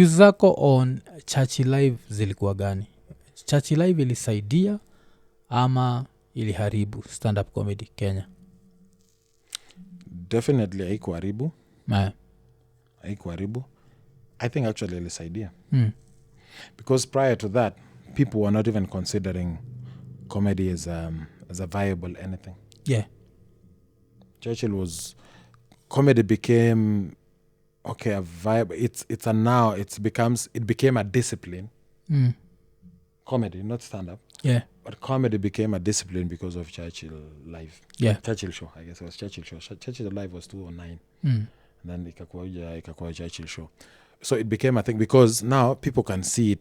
views zako on Churchill Live zilikuwa gani? Churchill Live ilisaidia ama iliharibu stand up comedy Kenya? Definitely haikuharibu. Haikuharibu. I think actually ilisaidia. Because prior to that, people were not even considering comedy as a viable anything. Yeah. Churchill was... Comedy became... Okay, a vibe. It's a now. It became a discipline. Comedy, not stand-up. Yeah. But comedy became a discipline because of Churchill Live. Yeah. Churchill Show, I guess it was Churchill Show. Churchill Live was 2009. And then ikakuwa Churchill Show. So it became a thing because now people can see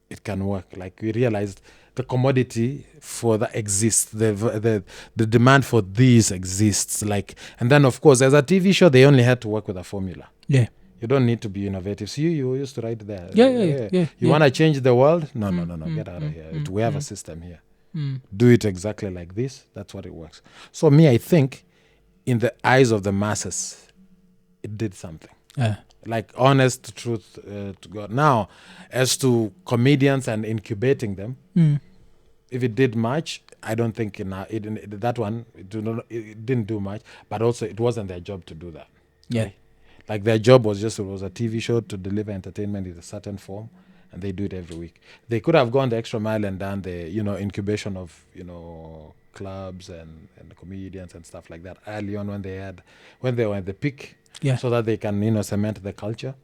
it can work. Like we realized the commodity for that exists. The demand for these exists. Like, and then of course as a TV show they only had to work with a formula. Yeah. You don't need to be innovative. So you used to write there. Yeah. You want to change the world? No. Get out of here. We have a system here. Do it exactly like this. That's what it works. So me, I think in the eyes of the masses, it did something. Like honest truth to God. Now, as to comedians and incubating them, if it did much, I don't think that one, it didn't do much. But also it wasn't their job to do that. Yeah. Right? Like their job was a TV show to deliver entertainment in a certain form, and they do it every week. They could have gone the extra mile and done the incubation of clubs and comedians and stuff like that early on when they were at the peak, so that they can cement the culture.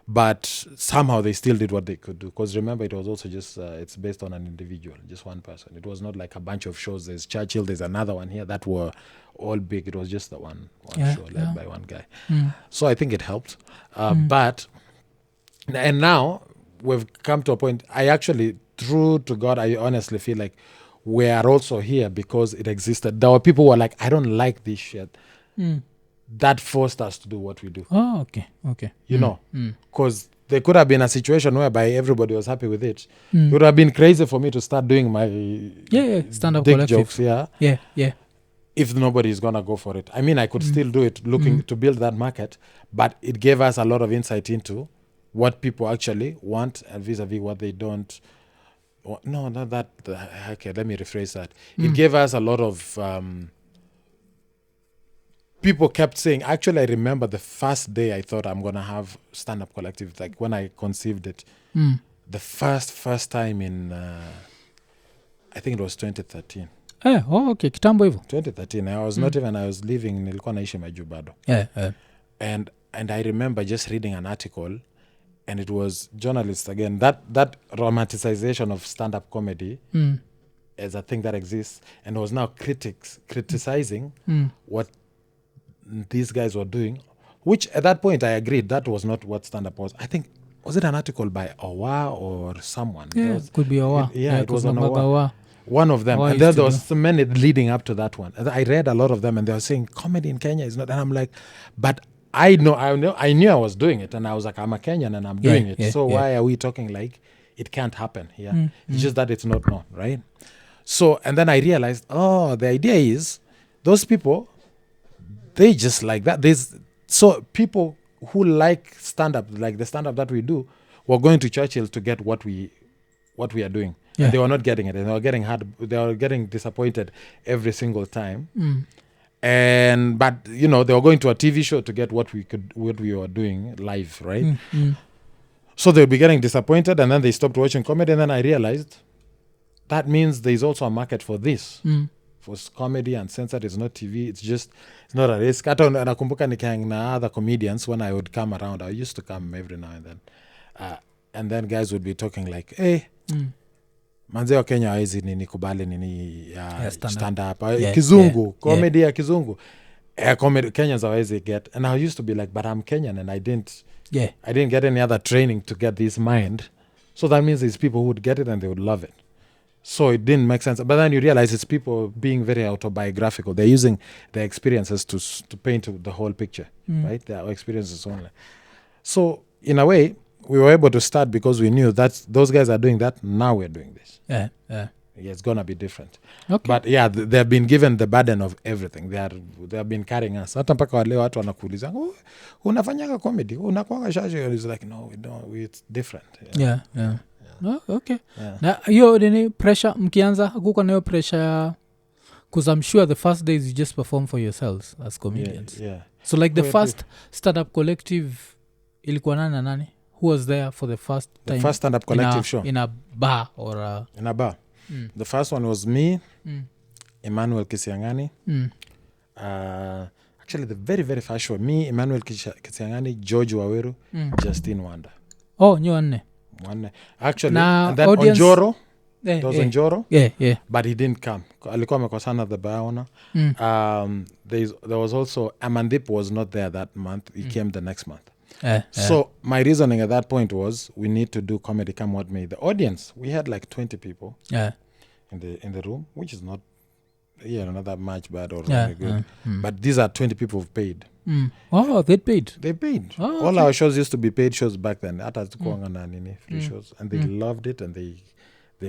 But somehow they still did what they could do, because remember it was also just it's based on an individual, just one person. It was not like a bunch of shows. There's Churchill, there's another one here that were all big. It was just the one show led by one guy. So I think it helped. But and now we've come to a point, I actually, true to God, I honestly feel like we are also here because it existed. There were people who were like, I don't like this shit. That forced us to do what we do. Oh, okay. Because there could have been a situation whereby everybody was happy with it. It would have been crazy for me to start doing my stand-up dick collective jokes. Yeah. If nobody is gonna go for it. I mean, I could still do it, looking to build that market, but it gave us a lot of insight into what people actually want and vis-a-vis what they don't. No, not that. Okay, let me rephrase that. It gave us a lot of... people kept saying, actually, I remember the first day I thought I'm going to have stand-up collective, like when I conceived it. The first time in, I think it was 2013. Okay, kitambo hivyo. 2013, I was not even, I was living, nilikuwa naishi Majubado. And I remember just reading an article, and it was journalists again, that romanticization of stand-up comedy as a thing that exists, and it was now critics criticizing what these guys were doing, which at that point I agreed that was not what stand-up was. I think, was it an article by Owa or someone? Could be Owa. It was on Owa. One of them. And then there was so many leading up to that one. And I read a lot of them, and they were saying comedy in Kenya is not. And I'm like, but I knew I was doing it, and I was like, I'm a Kenyan and I'm doing it. So why are we talking like it can't happen here? It's just that it's not known, right? So, and then I realized, the idea is those people, they just like that. So people who like stand-up, like the stand-up that we do, were going to Churchill to get what we are doing. And they were not getting it, and they were getting disappointed every single time. But they were going to a TV show to get what we were doing live, right? So they'll be getting disappointed, and then they stopped watching comedy. And then I realized that means there's also a market for this. For comedy and censored, it's not TV. It's not a risk. Hata nakumbuka nikiang na other comedians when I would come around. I used to come every now and then. And then guys would be talking like, hey, manze wa Kenya hawezi nini kubali nini stand up. Kizungu, comedy ya Kizungu. Comedy Kenyans hawezi get. And I used to be like, but I'm Kenyan and I didn't get any other training to get this mind. So that means there's people who would get it and they would love it. So it didn't make sense. But then you realize it's people being very autobiographical. They're using their experiences to paint the whole picture, right? Their experiences only. So in a way, we were able to start because we knew that those guys are doing that. Now we're doing this. Yeah, it's gonna be different. Okay. But yeah, they've been given the burden of everything. They have been carrying us. Hata mpaka wale watu wanakuuliza, unafanyaga comedy, unakuanga shashi. It's like, no, we don't. It's different. Yeah. Oh, okay. Na hiyo nini pressure mkianza kuko na hiyo pressure, because I'm sure the first days you just perform for yourselves as comedians. Yeah. So like the first stand-up collective ilikuwa nani na nani? Who was there for the first time? The first stand-up collective show? In a bar or a... In a bar. The first one was me, Emmanuel Kisiangani. Actually, the very, very first show, me, Emmanuel Kisiangani, George Waweru, Justine Wanda. Oh, nyo wanne. Actually, na and then audience, Onjoro. It was Onjoro. Yeah. But he didn't come. Alikuwa amekosana the bar owner. There was also, Amandip was not there that month. He came the next month. So my reasoning at that point was, we need to do comedy come what may. The audience, we had like 20 people in the room, which is not not that much bad or really good. But these are 20 people who've paid. Oh, they paid. They paid. Oh, all our shows used to be paid shows back then. Hata tukuanga na nini free shows, and they loved it, and they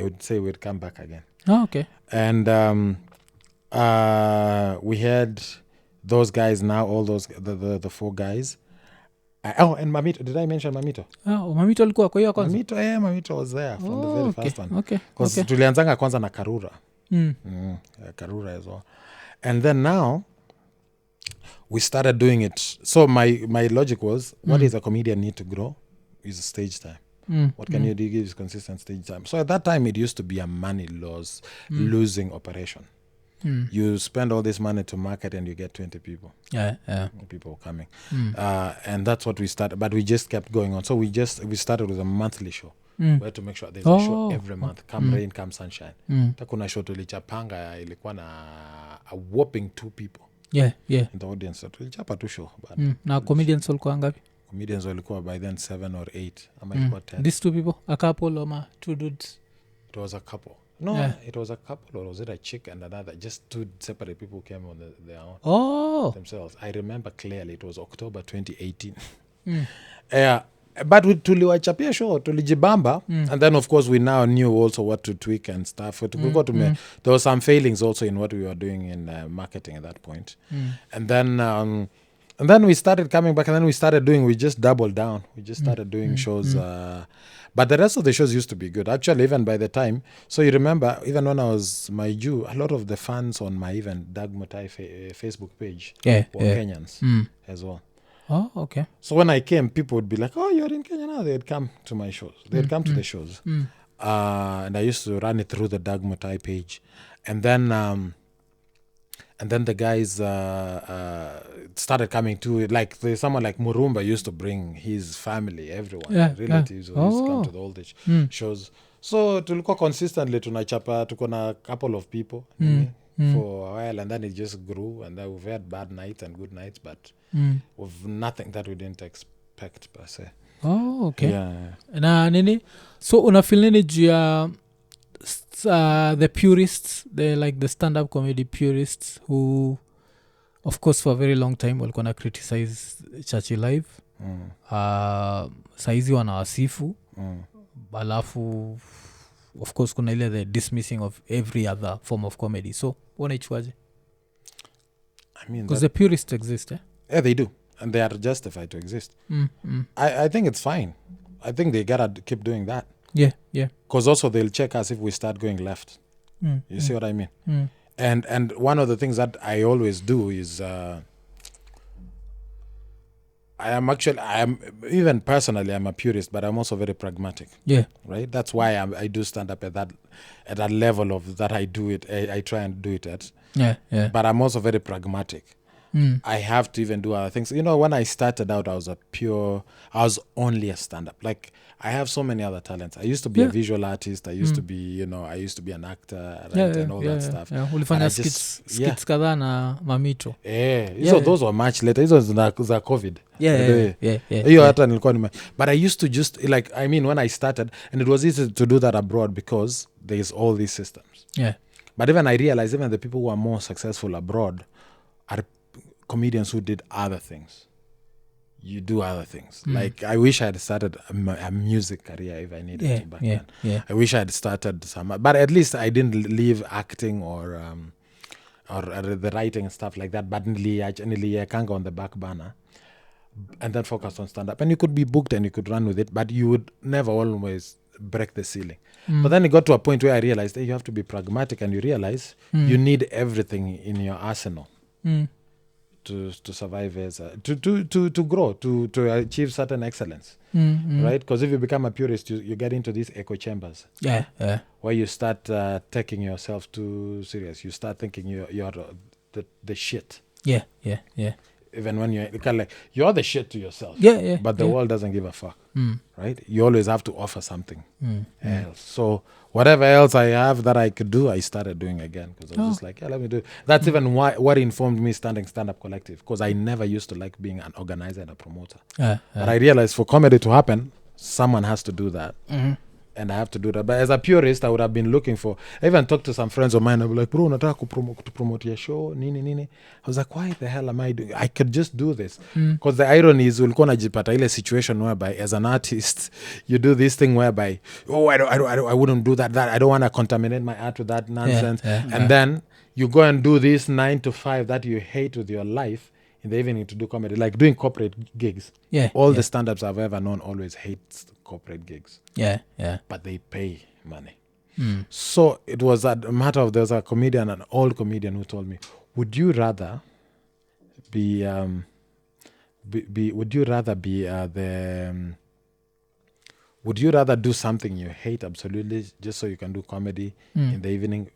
would say we'd come back again. Oh, okay. And we had those guys now, all those the four guys. And Mamito, did I mention Mamito? Oh, Mamito alikuwa kwa hiyo kwanza. Mamito was there from the very first one. Okay. Because tulianzanga kwanza na Karura. Karura as well. And then now we started doing it. So my logic was, what does a comedian need to grow? Is stage time. What can you do? Give is consistent stage time. So at that time, it used to be a money loss, losing operation. You spend all this money to market and you get 20 people. People coming. And that's what we started. But we just kept going on. So we started with a monthly show. We had to make sure there's a show every month. Come rain, come sunshine. Takuna show tulichapanga ilikuwa na a whopping 2 people. Yeah. In the audience. So tulichapa tu show. Na comedians walikuwa ngapi? Comedians walikuwa by then 7 or 8. Ama ilikuwa 10. These 2 people? A couple or 2 dudes? It was a couple. No, it was a couple, or was it a chick and another? Just 2 separate people came on their own themselves. I remember clearly. It was October 2018. But tuliwachapia show, tulijibamba, and then of course we now knew also what to tweak and stuff. There were some failings also in what we were doing in marketing at that point. And then we started coming back, and then we just doubled down. We just started doing shows. But the rest of the shows used to be good. Actually, even by the time, so you remember, even when I was my Jew, a lot of the fans on my even Doug Mutai Facebook page were Kenyans as well. Oh, okay. So when I came, people would be like, "Oh, you're in Kenya now." They'd come to my shows. They'd come to the shows. And I used to run it through the Doug Mutai page. And then the guys started coming to it. Like someone like Murumba used to bring his family, everyone, relatives who used to come to the old age shows. So tulikuwa consistently tunachapa, tuko na couple of people for a while, and then it just grew, and then we've had bad nights and good nights, but with nothing that we didn't expect per se. Oh, okay. Yeah. Na nini? So unafeel nini juu ya the purists, the stand-up comedy purists who, of course, for a very long time walikuwa na criticize Churchill Live. Saizi wanawasifu. Alafu, of course, kuna ile the dismissing of every other form of comedy. So, wanaichuaje? I mean, because the purists exist, eh? Yeah, they do. And they are justified to exist. I think it's fine. I think they gotta keep doing that. Yeah. Because also they'll check us if we start going left. You see what I mean? And one of the things that I always do is even personally, I'm a purist, but I'm also very pragmatic. Yeah. Right? That's why I do stand up at that level of that I do it. I try and do it at. Yeah. But I'm also very pragmatic. I have to even do other things. You know, when I started out, I was only a stand-up. Like, I have so many other talents. I used to be a visual artist. I used to be, an actor, and all that stuff. Yeah. Ulifanya skits kadhaa na Mamito. Those were much later. Hizo za COVID. Yeah. Hiyo hata nilikuwa but I used to just, when I started, and it was easy to do that abroad because there's all these systems. Yeah. But even I realized even the people who are more successful abroad are comedians who did other things. you do other things. Like I wish I had started a music career if I needed to back then. I wish I had started some, but at least I didn't leave acting or the writing and stuff like that. But I can't go on the back burner and then focus on stand up. And you could be booked and you could run with it, but you would never always break the ceiling. But then it got to a point where I realized that you have to be pragmatic, and you realize you need everything in your arsenal to survive as to grow, to achieve certain excellence, right? Because if you become a purist, you get into these echo chambers, where you start taking yourself too serious. You start thinking you're the shit. Even when you're kind of like, you're the shit to yourself, but the world doesn't give a fuck, right? You always have to offer something else. So whatever else I have that I could do, I started doing again, because I was just like, let me do it. That's even what informed me starting Stand Up Collective, because I never used to like being an organizer and a promoter. But I realized for comedy to happen, someone has to do that. And I have to do that. But as a purist, I would have been looking for, I even talked to some friends of mine. I was like, bro, nataka promote your show, nini. I was like, why the hell am I doing? I could just do this. Because the irony is, ulikuwa najipata ile situation whereby, as an artist, you do this thing whereby, I wouldn't do that. I don't want to contaminate my art with that nonsense. And then you go and do this 9 to 5 that you hate with your life in the evening to do comedy, like doing corporate gigs. All the stand-ups I've ever known always hate corporate gigs. But they pay money. So it was a matter of, there's a comedian, an old comedian, who told me, would you rather would you rather do something you hate absolutely just so you can do comedy in the evening,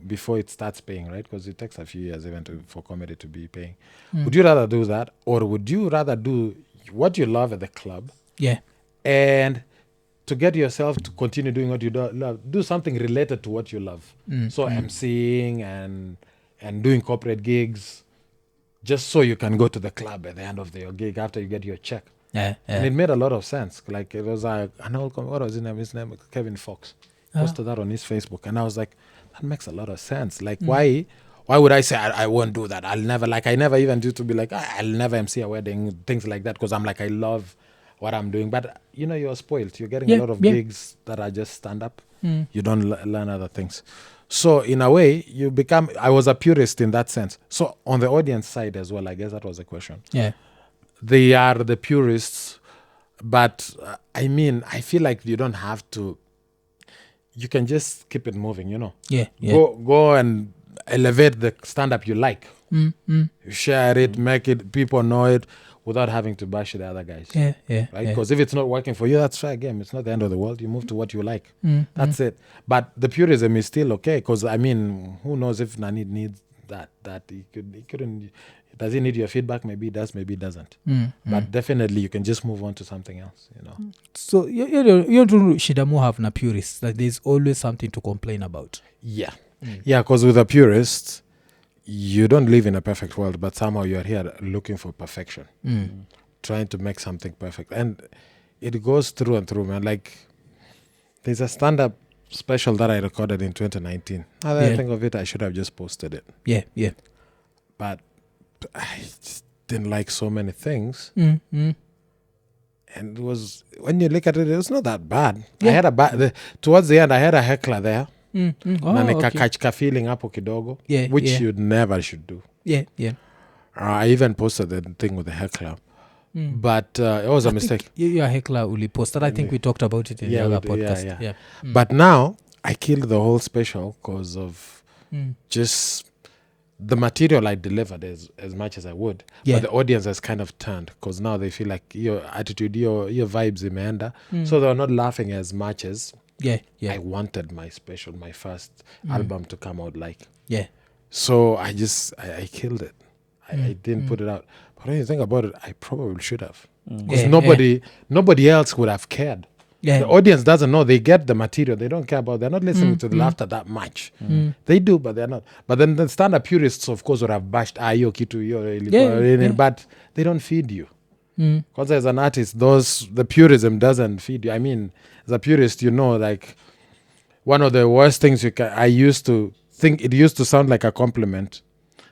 before it starts paying, right? Because it takes a few years even for comedy to be paying. Would you rather do that, or would you rather do what you love at the club? And to get yourself to continue doing what you love, do something related to what you love. So emceeing and doing corporate gigs, just so you can go to the club at the end of your gig after you get your check. And it made a lot of sense. Like, it was like, what was his name? His name was Kevin Fox. Posted that on his Facebook, and I was like, that makes a lot of sense. Like, why would I say I won't do that? I'll never, like, I never even do to be like, I'll never MC a wedding, things like that, because I'm like, I love what I'm doing. But you're spoiled. You're getting a lot of gigs that are just stand up. You don't learn other things. So in a way, I was a purist in that sense. So on the audience side as well, I guess that was the question. They are the purists, but I feel like you don't have to. You can just keep it moving, Go and elevate the stand-up you like. Share it, make it, people know it, without having to bash the other guys. Right? Because if it's not working for you, that's fair game. It's not the end of the world. You move to what you like. That's it. But the purism is still okay, because who knows if Nani needs that he couldn't. Does he need your feedback? Maybe he does, maybe he doesn't. But definitely you can just move on to something else, So you don't shidamu have na purists, like there's always something to complain about. Yeah, because with a purist, you don't live in a perfect world, but somehow you're here looking for perfection, trying to make something perfect. And it goes through and through, man. Like, there's a stand-up special that I recorded in 2019. Now that I think of it, I should have just posted it. But I just didn't like so many things. And it was, when you look at it, it was not that bad. I had towards the end, I had a heckler there. Na nikakachka feeling hapo kidogo, which you never should do. I even posted the thing with the heckler. But it was a mistake. Your heckler uli posted. I think we talked about it in the other podcast. But now, I killed the whole special because of just the material I delivered as much as I would. But the audience has kind of turned, because now they feel like your attitude, your vibes imeenda. So they're not laughing as much as I wanted my first album to come out like. So I killed it. I didn't put it out. But when you think about it, I probably should have. Because nobody else would have cared. The audience doesn't know. They get the material. They don't care about. They're not listening to the laughter that much. They do, but they're not. But then the stand-up purists, of course, would have bashed yo kitu yo, but they don't feed you. Because as an artist, the purism doesn't feed you. As a purist, like, one of the worst things I used to think, it used to sound like a compliment.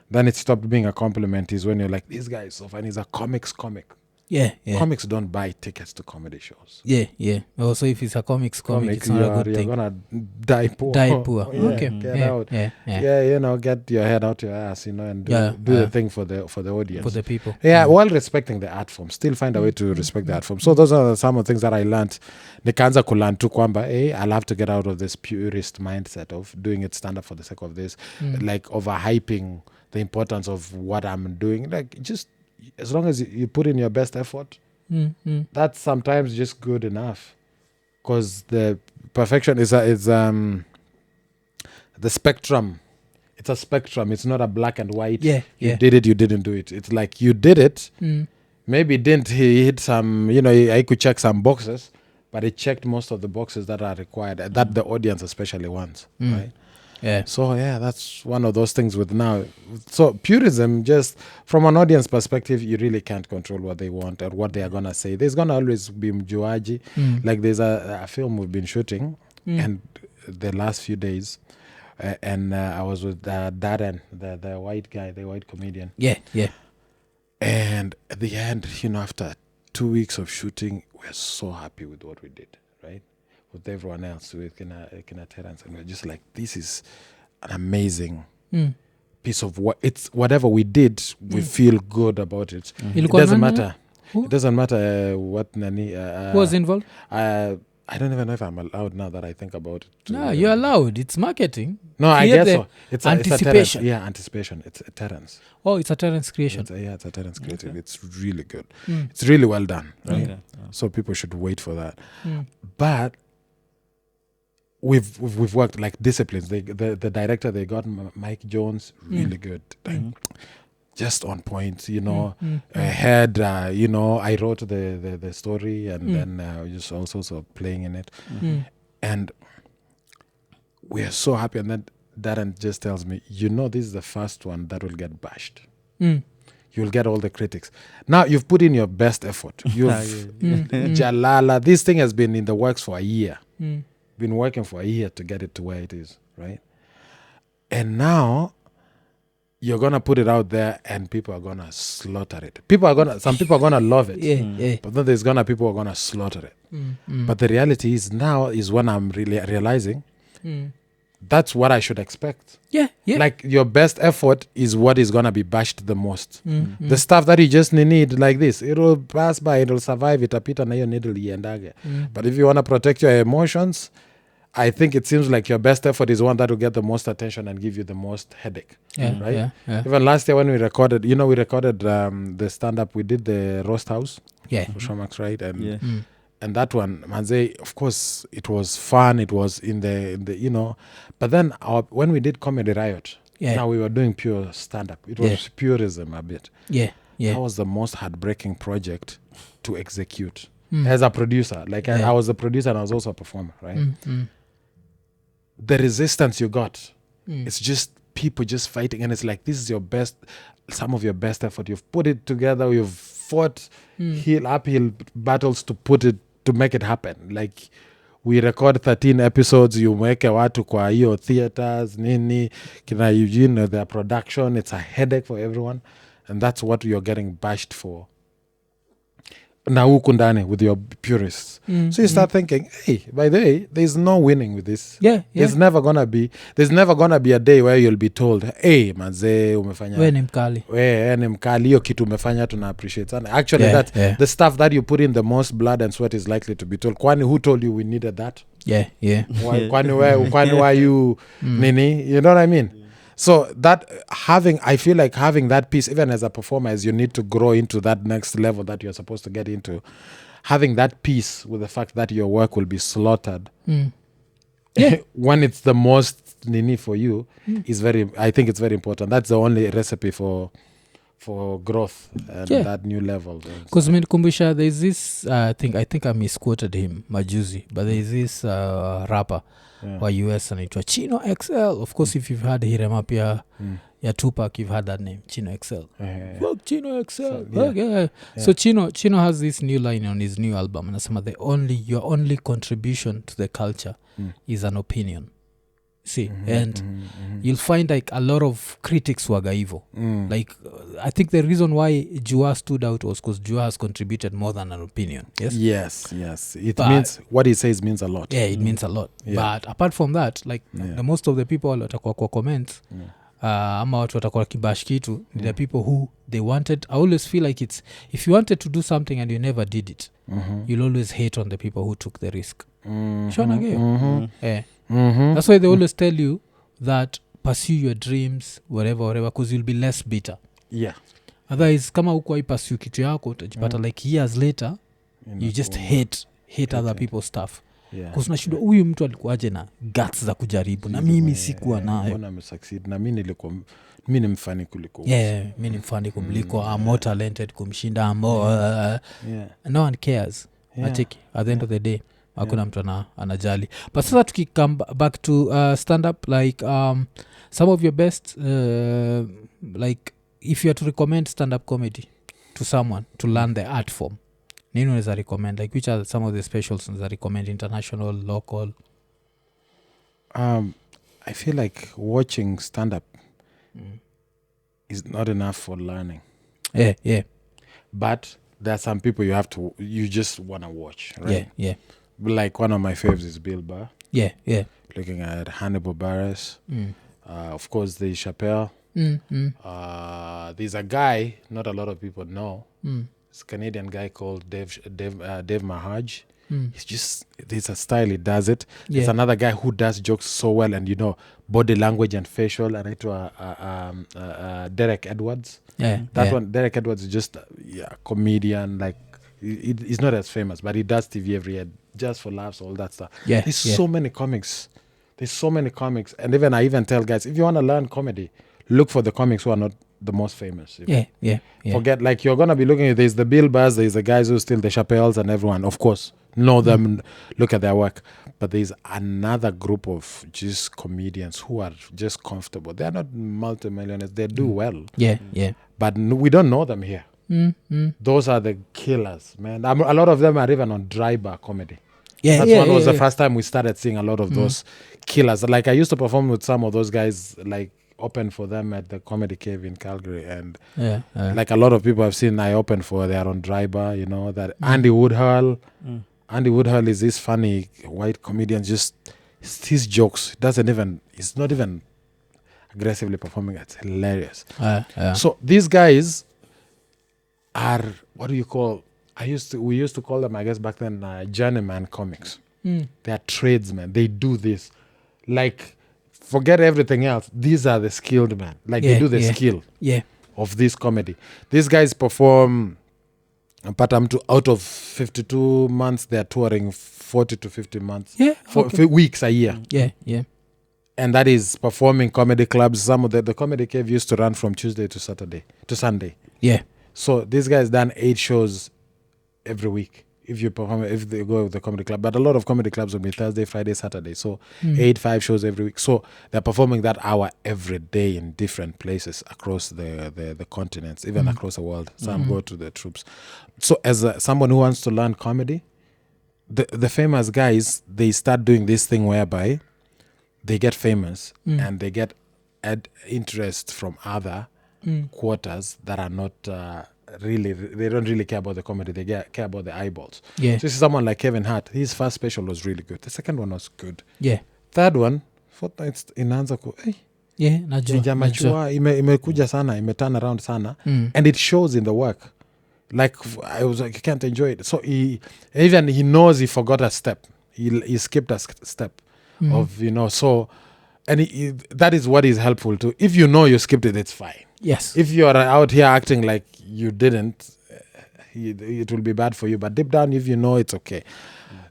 Then it stopped being a compliment, is when you're like, this guy is so funny. He's a comic. Yeah. Comics don't buy tickets to comedy shows. Yeah. Also, if it's a comics comic, it's not a good you're thing. Gonna die poor. Okay. Get out. Yeah. Get your head out your ass, and do the thing for the audience, for the people. While respecting the art form, still find a way to respect the art form. So those are some of the things that I learned. Nikaanza kulearn tu kwamba I'll have to get out of this purist mindset of doing it stand up for the sake of this, like overhyping the importance of what I'm doing. Like, just as long as you put in your best effort, that's sometimes just good enough. Because the perfection is the spectrum. It's a spectrum. It's not a black and white. You did it, you didn't do it. It's like you did it. Maybe it didn't hit some, I could check some boxes, but it checked most of the boxes that are required, that the audience especially wants, right? Yeah. So, that's one of those things with now. So, purism, just from an audience perspective, you really can't control what they want or what they are going to say. There's going to always be mjuaji. Like, there's a film we've been shooting, and the last few days, and I was with Darren, the white guy, the white comedian. Yeah. And at the end, after 2 weeks of shooting, we're so happy with what we did, right? With everyone else, with Kina Terence, and we're just like, this is an amazing piece of whatever we did, we feel good about it. It doesn't matter. It doesn't matter what Nani. Who was involved? I don't even know if I'm allowed now that I think about it. No, you're allowed. It's marketing. No, I guess so. It's anticipation. Anticipation. It's a Terence. Oh, it's a Terence creation. It's a Terence creative. Okay. It's really good. It's really well done, right? Okay. So people should wait for that. But we've worked like disciplines. The director they got, Mike Jones, really good. Like, just on point, ahead. I wrote the story, and then just all sorts of playing in it, and we are so happy. And then Darren just tells me, this is the first one that will get bashed. You'll get all the critics. Now you've put in your best effort. You've Jalala. This thing has been in the works for a year. Been working for a year to get it to where it is, right? And now you're gonna put it out there, and people are gonna slaughter it. Some people are gonna love it, but then there's gonna people who are gonna slaughter it. But the reality is now is when I'm really realizing that's what I should expect. Like, your best effort is what is gonna be bashed the most. The stuff that you just need, like this, it'll pass by, it'll survive, itapita na hiyo needle iendage. But if you wanna protect your emotions, I think it seems like your best effort is one that will get the most attention and give you the most headache, right? Even last year when we recorded, the stand-up, we did the Roast House for Showmax, right? And that one, Manze, of course, it was fun. It was in the but then when we did Comedy Riot, now we were doing pure stand-up. It was purism a bit. That was the most heartbreaking project to execute as a producer. Like, I was a producer and I was also a performer, right? The resistance you got, it's just people just fighting, and it's like, this is some of your best effort. You've put it together, you've fought uphill battles to make it happen. Like, we record 13 episodes, you weke watu kwa hiyo theaters, nini, kina Eugene, their production, it's a headache for everyone, and that's what you're getting bashed for. Na huku ndani with your purists. So you start thinking, hey, by the way, there's no winning with this. There's never gonna be a day where you'll be told, hey, manze, umefanya. We ni mkali. Hiyo kitu umefanya, tuna appreciate sana. Actually, the stuff that you put in the most blood and sweat is likely to be told. Kwani, who told you we needed that? Kwani why you nini? You know what I mean? So I feel like having that piece, even as a performer, as you need to grow into that next level that you're supposed to get into, having that piece with the fact that your work will be slaughtered when it's the most nini for you I think it's very important. That's the only recipe for growth and that new level. Because Kumbusha, there's this thing, I think I misquoted him majuzi, but there's this rapper wa US anaitwa Chino XL. Of course, if you've heard Hirema pia ya Tupac, you've heard that name, Chino XL. Fuck Chino XL. So Chino has this new line on his new album, anasema your only contribution to the culture is an opinion. See, and you'll find like a lot of critics waga hivo. Like I think the reason why Jua stood out was because Jua has contributed more than an opinion. Yes. It means what he says means a lot. Yeah, it means a lot. But apart from that, like the most of the people watakuwa kwa comments, ama watu watakuwa kibash kitu, the people who they wanted. I always feel like it's, if you wanted to do something and you never did it, you'll always hate on the people who took the risk. That's why they always tell you that pursue your dreams, whatever, because you'll be less bitter. Otherwise, kama huko pursue kitu yako, utajipata like years later, you just hate other people's stuff. Because unashindwa huyu mtu alikuwaje na guts za kujaribu na mimi sikuwa nayo. Mbona amesucceed na mimi ni mfani kuliko. Mimi ni mfani kumliko. I'm more talented kumshinda. No one cares. Atiki, at the end of the day, hakuna mtu anajali. But sasa tukikam back to stand up, like some of your best, like if you had to recommend stand up comedy to someone to learn the art form, nini unaweza recommend? Like which are some of the specials unaweza recommend, international, local? I feel like watching stand up is not enough for learning. But there are some people you just want to watch, right? Like one of my favorites is Bill Burr. Looking at Hannibal Buress. Of course, there's Chappelle. There's a guy not a lot of people know. It's a Canadian guy called Dave Mahaj. There's a style he does it. There's another guy who does jokes so well, and body language and facial. And Derek Edwards. One, Derek Edwards is just a comedian. Like he's not as famous, but he does TV every year just for laughs, all that stuff. There's so many comics. And I even tell guys, if you want to learn comedy, look for the comics who are not the most famous. Forget, like, you're going to be looking at, there's the Bill Burrs, there's the guys who still the Chappelles and everyone, of course, know them, look at their work. But there's another group of just comedians who are just comfortable. They're not multimillionaires. They do well. But we don't know them here. Those are the killers, man. A lot of them are even on dry bar comedy. That was the first time we started seeing a lot of those killers. Like, I used to perform with some of those guys, like, open for them at the Comedy Cave in Calgary, and like a lot of people I've seen I open for, they are on dry bar, that Andy Woodhull is this funny white comedian, just his jokes, he's not even aggressively performing. It's hilarious. So these guys are, what do you call, we used to call them, I guess back then, journeyman comics. They are tradesmen. They do this, like, forget everything else. These are the skilled men. Like, they do the skill of this comedy. These guys perform, out of 52 months, they're touring 40 to 50 months. Weeks a year. And that is performing comedy clubs. Some of the Comedy Cave used to run from Tuesday to Sunday. So these guys done 8 shows every week. If they go with the comedy club, but a lot of comedy clubs will be Thursday, Friday, Saturday. So 5 shows every week. So they're performing that hour every day in different places across the continents, even across the world. Some go to the troops. So as someone who wants to learn comedy, the famous guys, they start doing this thing whereby they get famous and they get interest from other quarters that are not really, they don't really care about the comedy, they care about the eyeballs. So this is someone like Kevin Hart. His first special was really good. The second one was good. Third one, fortnight inaanza najua imekuja sana, imeturn around sana, and it shows in the work. Like, I was like, you can't enjoy it. So he knows he forgot a step. He skipped a step of, so, and that is what is helpful too. If you know you skipped it, it's fine. If you are out here acting like you didn't, it will be bad for you. But deep down, if you know, it's okay.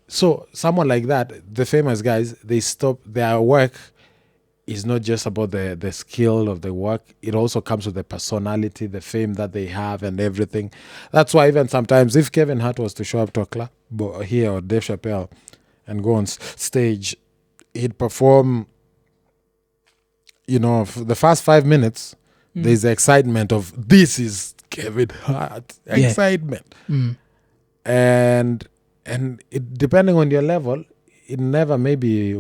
So someone like that, the famous guys, they stop. Their work is not just about the skill of the work. It also comes with the personality, the fame that they have, and everything. That's why even sometimes, if Kevin Hart was to show up to a club here, or Dave Chappelle, and go on stage, he'd perform. The first 5 minutes. There's the excitement of, this is Kevin Hart. Excitement. And it, depending on your level, it never maybe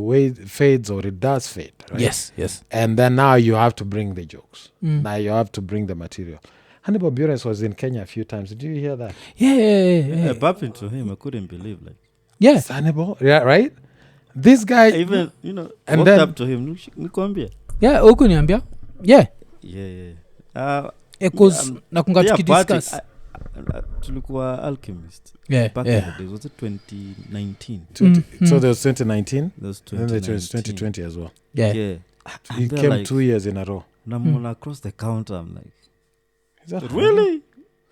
fades, or it does fade. Right? Yes. And then now you have to bring the jokes. Now you have to bring the material. Hannibal Buress was in Kenya a few times. Did you hear that? Yeah. I bumped into him. I couldn't believe, like, Yeah. It's Hannibal, yeah, right? This guy, I even and walked then- up to him. Nikwambia. Yeah, ukuniambia. Yeah. Yeah. Because nakunga Yeah, tukidiscuss. tulikuwa alchemist. Yeah. Back Yeah. in the days. Was it 2019? So there was 2019, That was and then there was 2019. 2020 as well. Yeah. Yeah. He And they're came like, 2 years in a row. Namona across the counter. I'm like, Is that really?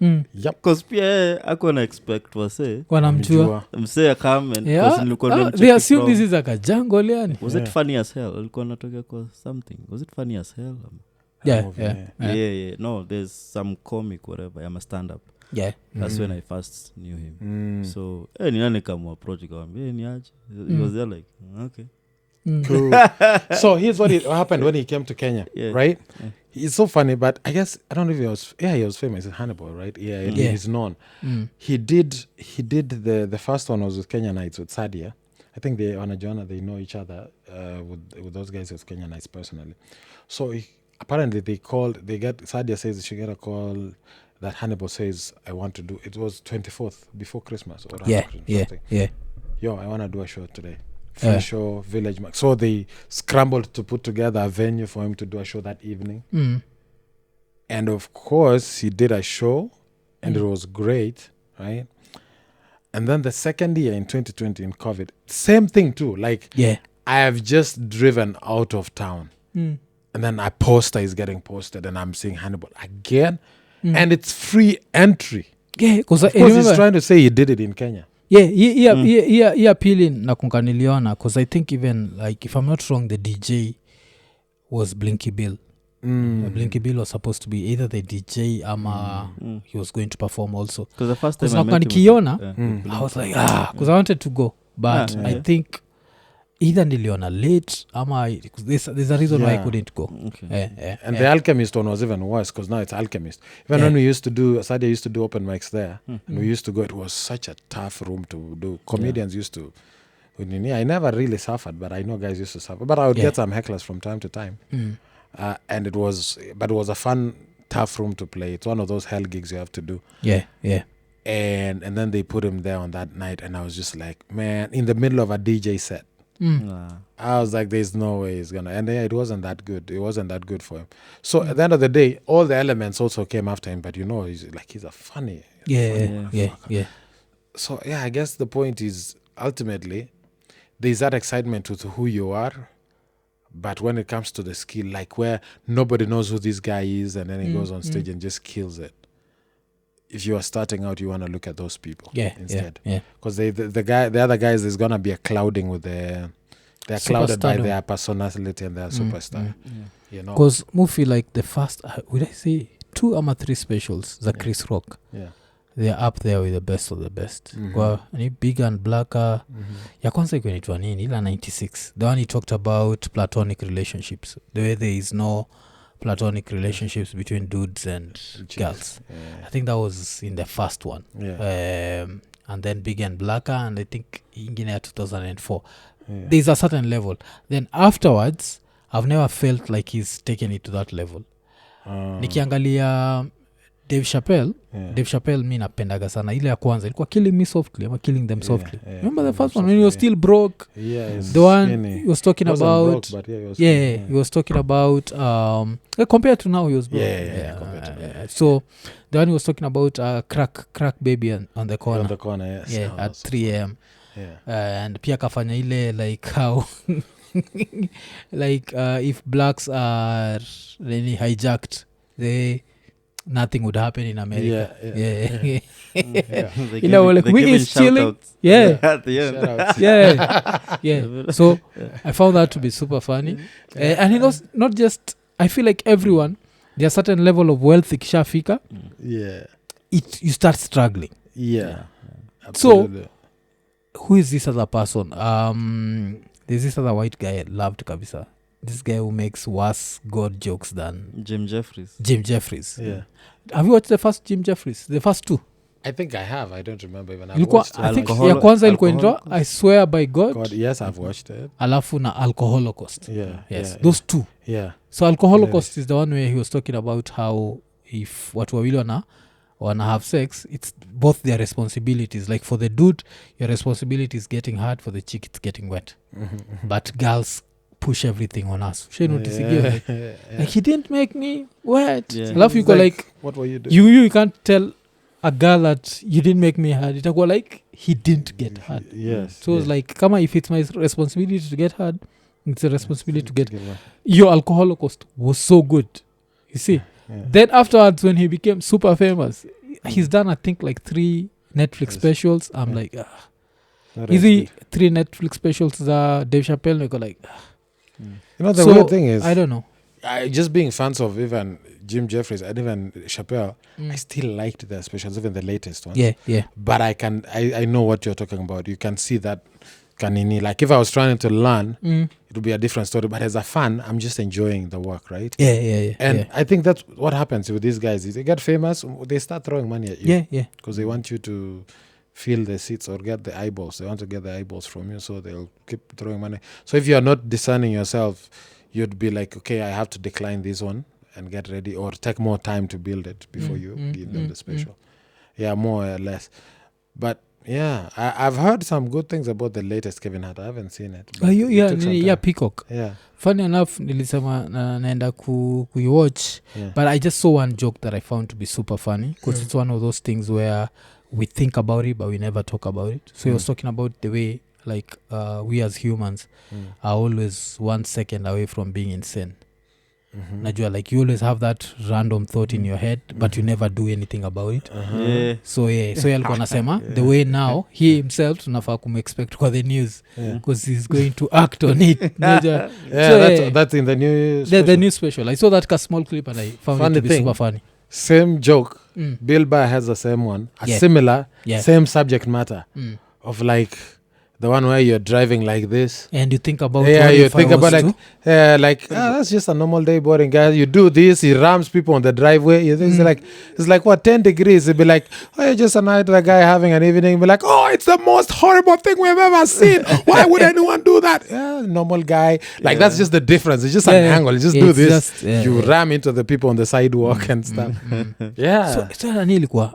Mm. Yep. Because pia akona expect wase Wanamjua. msee akame and Yeah. because nilikuwa nimemcheck They assume from- this is like a jungle yani. was Yeah. it funny as hell? Alikuwa anatokea kwa something. Was it funny as hell? Yeah. movie, Yeah. yeah. Yeah. No, there's some comic whatever. I'm a stand-up. Yeah. That's when I first knew him. Mm. So ni nani kama approach kawambia ni aje. He was there like, okay. Mm. Cool. So here's what happened when he came to Kenya, Yeah. right? Yeah. It's so funny, but I guess I don't know if he was. Yeah, he was famous. Hannibal, right? Yeah, Yeah. he's known. Mm. He did the first one was with Kenyanites with Sadia. I think they on a Joanna they know each other with those guys as Kenyanites personally. So apparently Sadia says she got a call that Hannibal says I want to do. It was 24th before Christmas or after Yeah. Christmas, Yeah. something. Yeah. Yo, I want to do a show today. Free show, Village Mark. So they scrambled to put together a venue for him to do a show that evening. Mm. And of course, he did a show and it was great, right? And then the second year in 2020 in COVID, same thing too. Like, Yeah. I have just driven out of town. Mm. And then a poster is getting posted and I'm seeing Hannibal again. And it's free entry. Yeah, because Of course, he's trying to say he did it in Kenya. yeah, apili nakunga niliona because I think even like if I'm not wrong the DJ was Blinky Bill. Blinky Bill was supposed to be either the DJ ama he was going to perform also. Because the first time Because I met him nikiona was- I was like because I wanted to go but I think either niliona late ama there's a reason why I Yeah. couldn't go. Okay. And the Alchemist one was even worse because now it's Alchemist. Even when we used to do, Sadia used to do open mics there, and we used to go, it was such a tough room to do. Comedians used to. I never really suffered, but I know guys used to suffer. But I would get some hecklers from time to time. And it was a fun, tough room to play. It's one of those hell gigs you have to do. Yeah. And then they put him there on that night, and I was just like, man, in the middle of a DJ set. I was like, there's no way he's gonna. And it wasn't that good. It wasn't that good for him. So at the end of the day, all the elements also came after him. But he's a funny. Yeah. So I guess the point is ultimately there's that excitement with who you are. But when it comes to the skill, like where nobody knows who this guy is, and then he goes on stage and just kills it. If you are starting out, you want to look at those people instead. Because the other guys, there's gonna be a clouding with they're clouded by their personality and their superstar. You know, because movie like the first would I say 2 or 3 specials the Chris Rock they're up there with the best of the best. Kwa ni Big and Blacker ya kwanza iko inaitwa nini ila 96 the one he talked about platonic relationships the way there is no platonic relationships between dudes and girls. I think that was in the first one. And then Big and Blacker and I think ingine ya 2004. There's a certain level. Then afterwards I've never felt like he's taken it to that level. Nikiangalia Dave Chappelle mi napendaga sana ile ya kwanza ilikuwa Killing Me Softly ama Killing Them Softly. Remember the first one when he was still broke? The one he was talking about he was talking about compared to now he was broke. So the one he was talking about crack baby on the corner. On the corner, yes. At 3 a.m. And pia kafanya ile like how like if blacks are really hijacked nothing would happen in America. They You know, like we is chilling. At the end. So I found that to be super funny. And it was not just, I feel like everyone, there's a certain level of wealth ikishafika. You start struggling. Absolutely. So who is this other person? There's this other white guy I loved kabisa. This guy who makes worse God jokes than Jim Jeffries. Have you watched the first Jim Jeffries? The first 2? I think I have. I don't remember even. I think ya kwanza ilikuwa intro I swear by God. Yes, I've watched it. Alafu na Alcoholocaust. Those 2. So Alcoholocaust is the one where he was talking about how if watu wawili wana have sex, it's both their responsibilities. Like for the dude, your responsibility is getting hard, for the chick it's getting wet. But girls push everything on us. Like he didn't make me wet. Alafu you go like, what were you doing? You can't tell a girl that you didn't make me hard. Itakuwa like he didn't get hard. Yes. So it's like, kama if it's my responsibility to get hard, it's a responsibility to get your alcohol cost was so good. You see? Then afterwards, when he became super famous, he's done I think like 3 Netflix specials. I'm like, easy 3 Netflix specials. Dave Chappelle, I go like, you know the weird thing is, I don't know. Just being fans of even Jim Jeffries and even Chappelle, I still liked their specials, even the latest ones. Yeah. But I know what you're talking about. You can see that Kanini. Like if I was trying to learn, it would be a different story. But as a fan, I'm just enjoying the work, right? Yeah. And I think that's what happens with these guys. Is they get famous, they start throwing money at you. Yeah. Because they want you to fill the seats or get the eyeballs. They want to get the eyeballs from you, so they'll keep throwing money. So if you are not discerning yourself, you'd be like, okay, I have to decline this one and get ready, or take more time to build it before you give them the special. Yeah, more or less. But yeah, I've heard some good things about the latest Kevin Hart. I haven't seen it. Peacock. Yeah. Funny enough, nilisema naenda kuiwatch, but I just saw one joke that I found to be super funny, because it's one of those things where we think about it but we never talk about it. So he was talking about the way like we as humans are always 1 second away from being insane. Najua, like you always have that random thought in your head, but you never do anything about it. So alikuwa nasema the way now he himself tunafaa kumexpect kwa the news, because he's going to act on it. That's in the new special. The new special. I saw that small clip and I found it to be super funny. Same joke. Bill Burr has the same one, similar, same subject matter of like the one where you're driving like this, and you think about you think about like that's just a normal day, boring guy. You do this, he rams people on the driveway. It's like what, 10 degrees. It'd be like, oh, you're just another guy having an evening. Be like, oh, it's the most horrible thing we've ever seen. Why would anyone do that? Normal guy. Like that's just the difference. It's just an angle. You just do this. You ram into the people on the sidewalk and stuff. So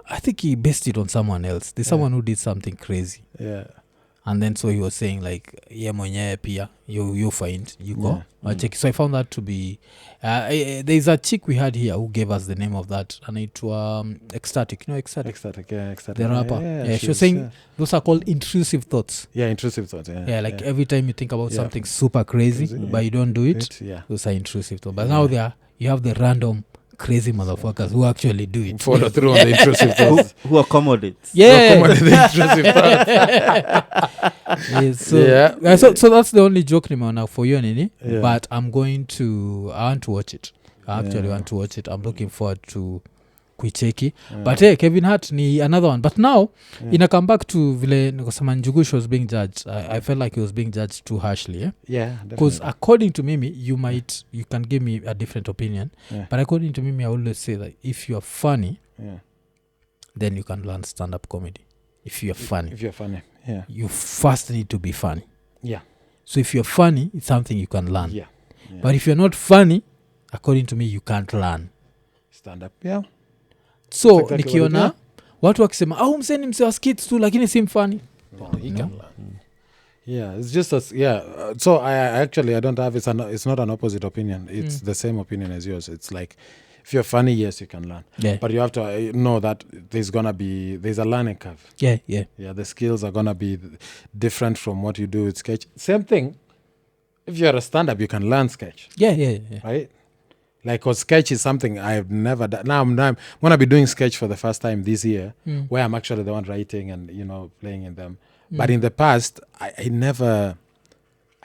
I think he based it on someone else. There's someone who did something crazy. Yeah. And then so he was saying like, yeah, mwenyewe pia you find you go check. So I found that to be there's a chick we had here who gave us the name of that, and it was Ecstatic. You know Ecstatic, the rapper. She was saying those are called intrusive thoughts. Intrusive thoughts. Like every time you think about something super crazy but you don't do it, those are intrusive thoughts. But now you have the random crazy motherfuckers who actually do it. Follow through on the intrusive thoughts. Who accommodates. Who accommodate the intrusive thoughts. So that's the only joke now for you, Nini. But I want to watch it. I actually want to watch it. I'm looking forward to kuicheki. But Kevin Hart ni another one. But now ina come back to vile nikosema Njugush was being judged. I felt like he was being judged too harshly. Because according to Mimi, you can give me a different opinion. But according to Mimi, I always say that if you are funny, then you can learn stand-up comedy. If you're funny, you first need to be funny. So if you're funny, it's something you can learn. But if you're not funny, according to me, you can't learn stand-up. So exactly nikiona watu wakisema au mseni mse wa skits tu lakini si mfani. He can learn. It's just so I don't have it's not an opposite opinion. It's the same opinion as yours. It's like if you're funny, yes, you can learn. But you have to know that there's a learning curve. The skills are gonna be different from what you do with sketch. Same thing. If you're a stand-up, you can learn sketch. Right? Like, cause sketch is something I've never done. Now I'm going to be doing sketch for the first time this year, where I'm actually the one writing and, playing in them. But in the past, I never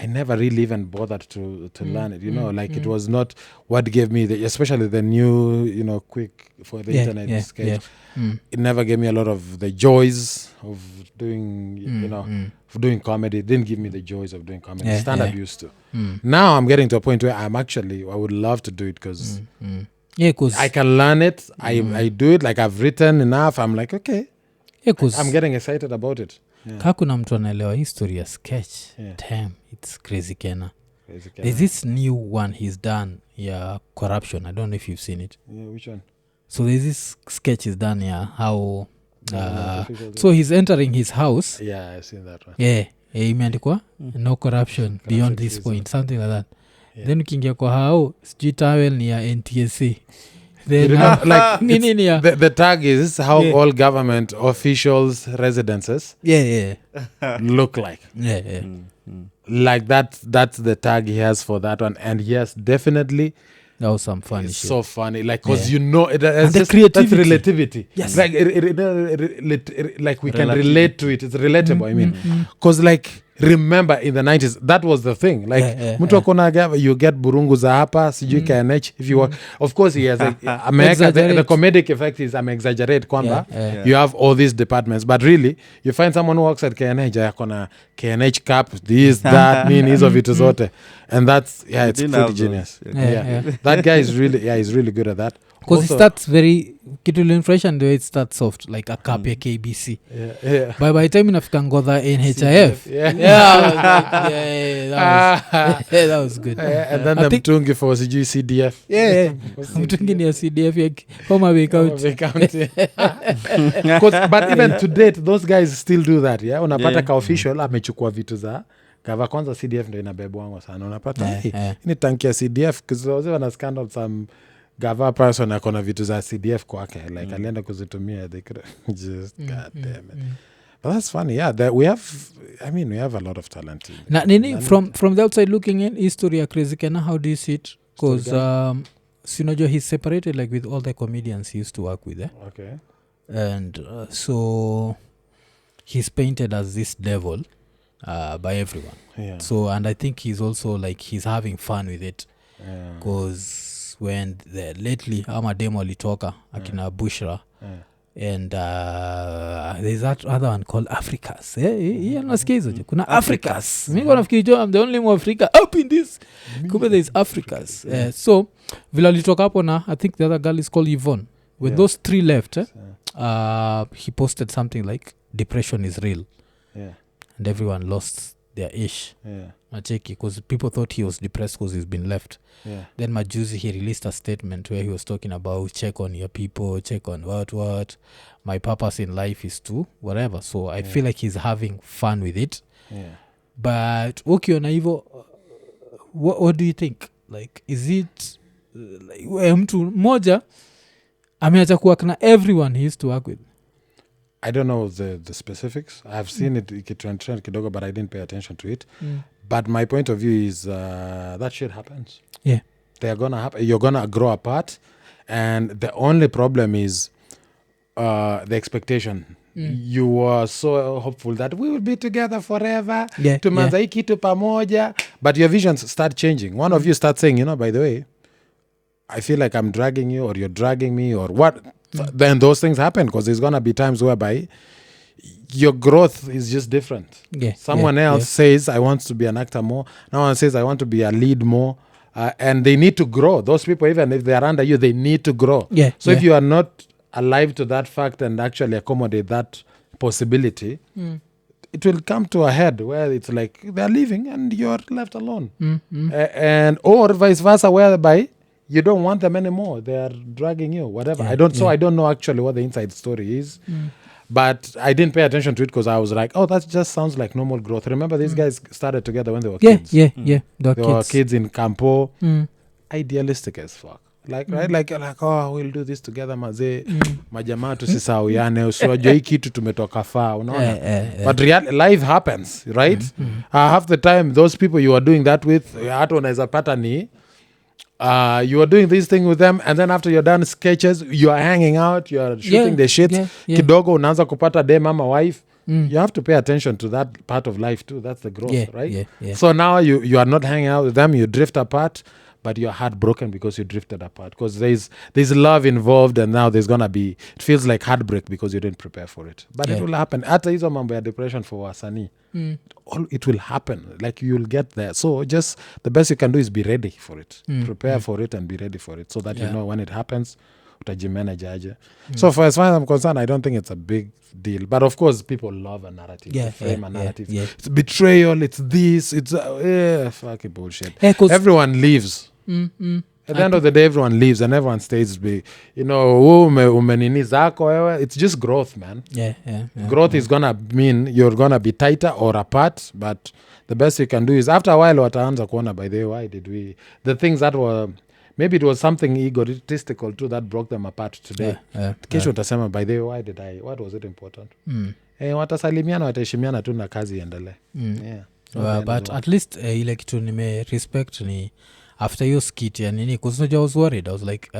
really even bothered to learn it, it was not what gave me especially the new, quick for the internet sketch. It never gave me a lot of the joys of doing, of doing comedy. It didn't give me the joys of doing comedy. Stand-up used to. Now I'm getting to a point where I would love to do it because I can learn it. I do it. Like I've written enough. I'm like, okay. I'm getting excited about it. Kakuna mtu anaelewa history ya sketch. Damn, it's crazy Kena. There's this new one he's done, corruption. I don't know if you've seen it. Which one? so there's this sketch is done here how officials, so he's entering his house. yeah, I've seen that one. Yeah, imeandikwa no corruption beyond this tourism. point, something like that. Yeah. Then ukiingia kwa hao sijui towel ni ya NTSA. Then Like nini ni ya the tag is how Yeah. all government officials' residences yeah look like. yeah Like that's the tag he has for that one. And yes, definitely that was some funny it's shit. so funny. Like, because Yeah. you know, it's the just, creativity. that's relativity. Yes. Like, like we can relate to it. It's relatable, I mean. Because, like, remember in the 90s, that was the thing. Like, mtu akona you get burungu za hapa, sijui KNH. If you work, of course, he has America, the comedic effect is exaggerate kwamba. You have all these departments. But really, you find someone who works at KNH, akona KNH cap, this, that, hizo vitu zote. And that's, yeah, it's pretty genius. Yeah. That guy is really, he's really good at that. Because it starts very kitulin the way it starts soft like a cap ya KBC. Yeah. By the time inafika ngodha NHIF. Yeah. That was good. And then I the think- mtungi for CG CDF. mtungi ni ya CDF ya Homa Bay County. But even to date, those guys still do that. Yeah, unapata Yeah. ka official amechukua vitu za gava. Kwanza CDF ndo inabebwango sana. Unapata Yeah. ni tanki ya CDF because wana scandal some gava person akona vitu za CDF kwake, like alienda kuzitumia, they could just god damn it. But that's funny. Yeah, we have a lot of talent. Na nini from the outside looking in history ya Crazy Kena, how do you see it? Because sinajua he's separated like with all the comedians he used to work with. Okay. And so he's painted as this devil by everyone. Yeah. So and I think he's also like he's having fun with it Yeah. because when lately ama demo alitoka akina Bushra and there's that other one called Africas. Nasikia hizo je? Kuna Africas. Mimi nafikiri I'm the only Africa up in this. Kumbe there's Africas. So vile alitoka hapo na I think the other girl is called Yvonne. When those three left, he posted something like depression is real. Yeah. And everyone lost their ish. Yeah. Nacheki because people thought he was depressed because he's been left. Yeah. Then Majuzi, he released a statement where he was talking about check on your people, check on what. My purpose in life is to whatever. So I feel like he's having fun with it. Yeah. But ukiona hivyo, what do you think? Like, is it like, mtu mmoja ameacha kuwork na everyone he used to work with? I don't know the specifics. I've seen it ikitrend kidogo, but I didn't pay attention to it. But my point of view is that shit happens. Yeah. They're gonna happen. You're gonna grow apart, and the only problem is the expectation. You were so hopeful that we will be together forever. Yeah, Tumeanza hii kitu pamoja, but your visions start changing. One of you starts saying, by the way, I feel like I'm dragging you, or you're dragging me, or what. Then those things happen because there's gonna be times whereby your growth is just different. Yeah. Someone else says, I want to be an actor more. No one says, I want to be a lead more. And they need to grow. Those people, even if they are under you, they need to grow. Yeah. So if you are not alive to that fact and actually accommodate that possibility, it will come to a head where it's like they're leaving and you're left alone. And or vice versa, whereby you don't want them anymore. They are dragging you, whatever. I don't know actually what the inside story is. But I didn't pay attention to it because I was like, oh, that just sounds like normal growth. Remember, these guys started together when they were kids. Yeah. They were kids in Campo. Idealistic as fuck. Like, right? Like, oh, we'll do this together, mazee. Majamaa tusisauiane. Usiwajua hii kitu tumetoka faa, unaona? But life happens, right? Half the time, those people you are doing that with, hata unaweza pata ni, you are doing this thing with them, and then after you're done sketches, you are hanging out, you are shooting the shit. Kidogo unaanza kupata dem ama wife. You have to pay attention to that part of life too. That's the growth, right? Yeah. So now you are not hanging out with them, you drift apart, but you're heartbroken because you drifted apart. Because there's love involved, and now there's gonna be, it feels like heartbreak because you didn't prepare for it. But it will happen. Hata hizo mambo ya depression for wasanii. It will happen. Like you'll get there. So just the best you can do is be ready for it. Prepare for it and be ready for it so that you know when it happens, utajimanage aje. So as far as I'm concerned, I don't think it's a big deal. But of course, people love a narrative. They frame a narrative. It's betrayal, it's this, it's fucking bullshit. Everyone leaves. At the end of the day, everyone leaves and everyone stays. You know, umenini zako wewe. It's just growth, man. Yeah. Growth is gonna mean you're gonna be tighter or apart, but the best you can do is after a while wataanza kuona, by the way, why did we, the things that were, maybe it was something egotistical too that broke them apart today. Kesho utasema, by the way, what was it important? Watasalimiana, wataheshimiana tu na kazi iendelee. But at least ile kitu nime respect ni after your skit ya nini, because I was worried. I was like,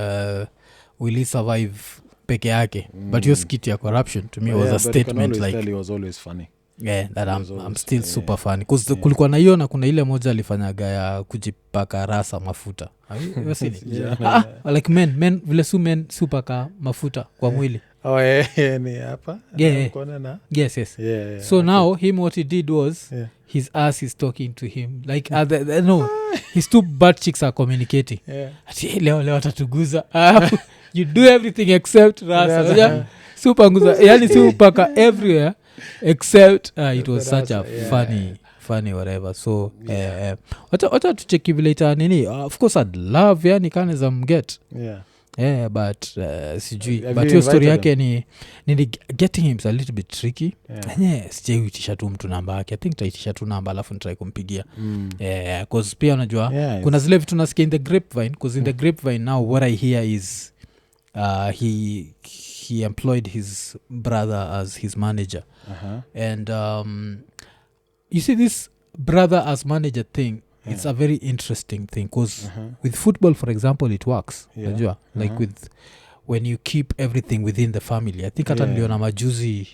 will he survive peke yake? But your skit ya corruption to me was a statement like he was always funny. Yeah, that I'm still super funny because kulikuwa na hiyo na kuna ile moja alifanyaga ya kujipaka rasa mafuta. Like men vile su men supaka mafuta kwa mwili. Ni hapa. Yes. So now him what he did was his ass is talking to him like no, his two butt cheeks are communicating. Ati leo tatuguza. You do everything except rasa. Super nguza. Yani supaka everywhere except it was such a funny whatever. So wata tucheki vile nini. Of course I'd love yani kaneza mget. But sijui but your story yake ni getting him a little bit tricky. Sijaitisha tu mtu namba yake. I think taitisha tu namba alafu nitry kumpigia. Cause pia unajua kuna zile vitu nasikia in the grapevine, because in the grapevine now what I hear is he employed his brother as his manager. And you see this brother as manager thing, it's a very interesting thing because with football, for example, it works. Like with when you keep everything within the family. I think hata niliona majuzi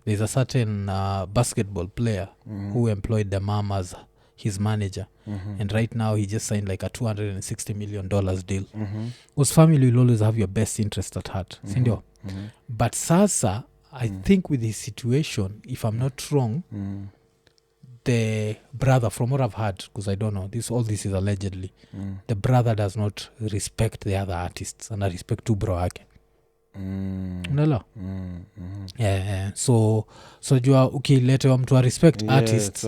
there's a certain basketball player who employed the mom as his manager, and right now he just signed like a $260 million deal. Because family will always have your best interest at heart. Sindio? But sasa I think with his situation, if I'm not wrong, the brother, from what I've heard, because I don't know, all this is allegedly, the brother does not respect the other artists, and I respect tu bro yake. Unala? So jua ukiletewa mtu wa respect artists,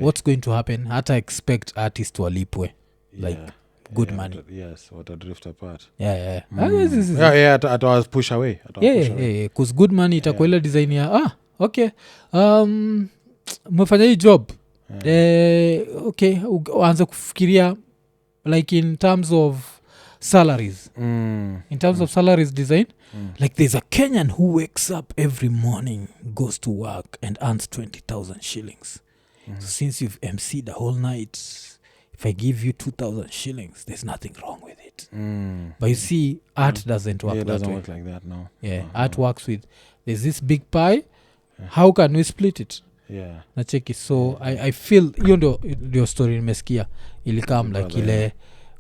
what's going to happen? Hata expect artists walipwe like good money. Yes, what a drift apart. At was push away. Because good money itakuwa ile design ya okay. Umefanya hii job. Okay, uanze kufikiria like in terms of salaries. In terms of salaries design, like there's a Kenyan who wakes up every morning, goes to work and earns 20,000 shillings. So since you've MC'd the whole night, if I give you 2,000 shillings, there's nothing wrong with it. But you see, art doesn't work that way. It doesn't work like that, no. Art works with, there's this big pie, how can we split it? Nacheki. So I feel hiyo ndio story nimesikia ilikam like ile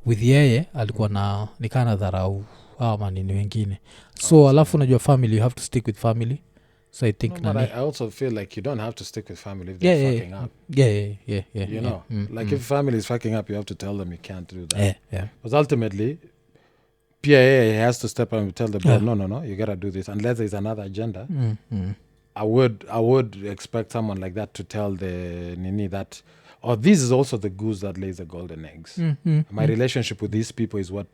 with yeye alikuwa na nikana dharau manini wengine. So alafu unajua family, you have to stick with family. So I think but I also feel like you don't have to stick with family if they're fucking up. You know, like if family is fucking up, you have to tell them you can't do that. Because ultimately, PIA has to step up and tell the board, no, you gotta do this unless there's another agenda. I would expect someone like that to tell the Nini that, this is also the goose that lays the golden eggs. My relationship with these people is what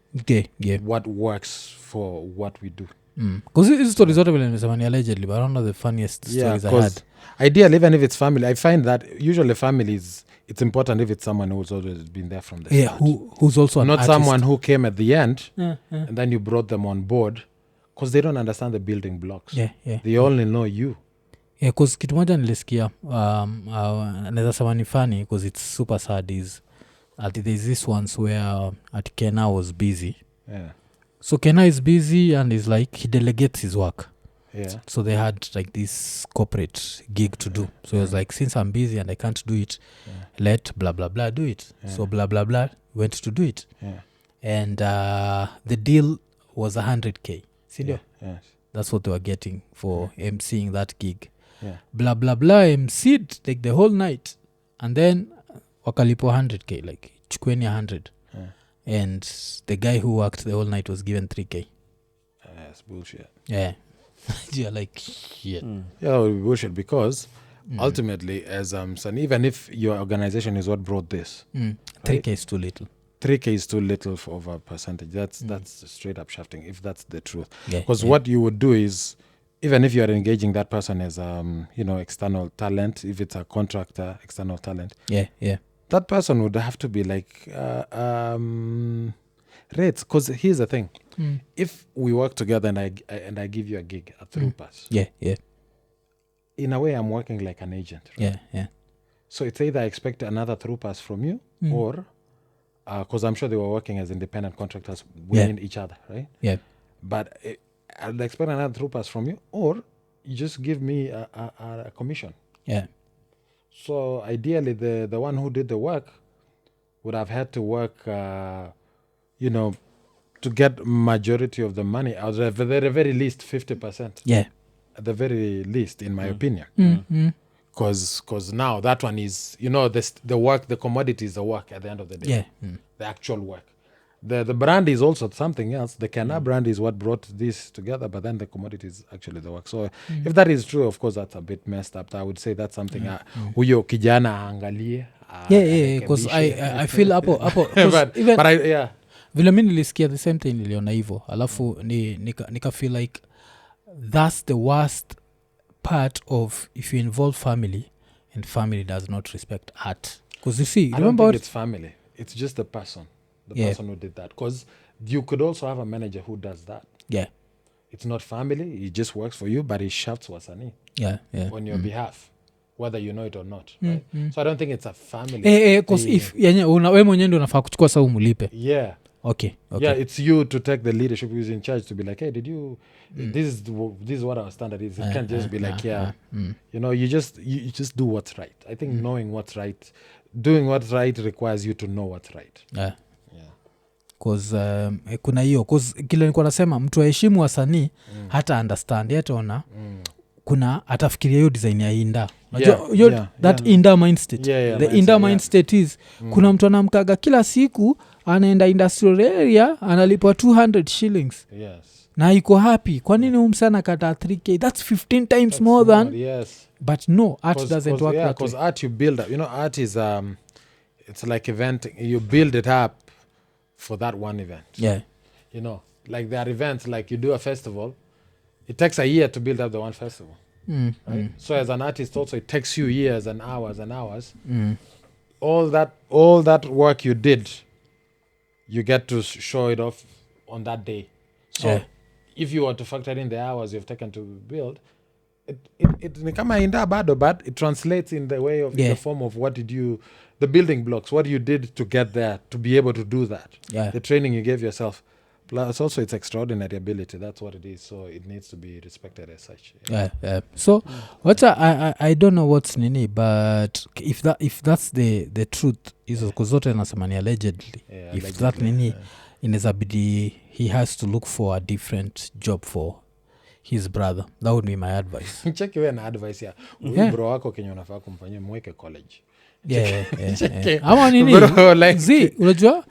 works for what we do. Because hizi stories zote vile nimesema ni allegedly, but I don't know the funniest stories I had. Ideally, even if it's family, I find that usually families, it's important if it's someone who's always been there from the start. Who's also not an someone who came at the end and then you brought them on board, because they don't understand the building blocks. They only know you. Because kitu moja nilisikia naweza sema ni funny because it's super sad is there's this once where at Kena was busy. So Kena is busy and is like he delegates his work. So they had like this corporate gig to do. So he was like, since I'm busy and I can't do it, let blah blah blah do it. So blah blah blah went to do it. And the deal was 100K. See, that's what they were getting for emceeing that gig. Blah blah blah emceed like the whole night, and then wakalipo 100K, like chukweni 100. And the guy who worked the whole night was given 3K. That's bullshit. You're like shit. That would be bullshit because ultimately, as son, even if your organization is what brought this, 3K is too little. 3K is too little for over a percentage. That's straight up shafting, if that's the truth. Yeah, Because what you would do is, even if you are engaging that person as external talent, if it's a contractor, external talent, that person would have to be like rates. Because here's the thing: if we work together and I give you a gig, a through pass, in a way I'm working like an agent. Right? So it's either I expect another through pass from you, or because I'm sure they were working as independent contractors within each other, right? But I'd expect another through pass from you, or you just give me a commission. So ideally, the one who did the work would have had to work, to get majority of the money, or at the very least 50%. At the very least, in my opinion. Because now that one is, the work, the commodity is the work at the end of the day. The actual work. The brand is also something else. The Kena brand is what brought this together, but then the commodity is actually the work. So if that is true, of course, that's a bit messed up. I would say that's something huyo kijana aangalie. Because I feel hapo vile mi nilisikia the same thing niliona hivo alafu nika feel like that's the worst part of if you involve family and family does not respect art. Because you see, I don't think it's family. It's just the person. The person who did that. Because you could also have a manager who does that. It's not family. He just works for you, but he shafts wasanii on your behalf, whether you know it or not. Right? So I don't think it's a family. Because if we mwenyewe ndio unafaa kuchukua saa umulipe. Okay. Yeah, it's you to take the leadership who's in charge to be like, hey, did you? This is what our standard is. It can't just be like, you just do what's right. I think knowing what's right, doing what's right requires you to know what's right. Cause kuna hiyo cause kile nilikuwa nasema mtu aheshimu wasanii hata understand yataona kuna atafikiria hiyo design ya inda that inda mind state the inda mind state is kuna mtu anamkaga kila siku anaenda industrial area analipwa 200 shillings na iko happy. Kwa nini umsana kata 3K? That's 15 times more than but no, art doesn't work that way. Because art you build up, art is it's like event, you build it up for that one event. Like there are events, like you do a festival, it takes a year to build up the one festival. Right? So as an artist also it takes you years and hours and hours. All that work you did, you get to show it off on that day. So if you were to factor in the hours you've taken to build, it kama inda bado, but it translates in the way of the form of the building blocks, what you did to get there, to be able to do that. The training you gave yourself. Plus also it's extraordinary ability. That's what it is. So it needs to be respected as such. So what's I don't know what's nini, but if that's the truth is zote nasemani allegedly. If that nini inezabidi he has to look for a different job for his brother. That would be my advice. Check you an advice here. Bro wako kenye unafaa kumfanyia mweke college. Ama nini? Bro, like unajua?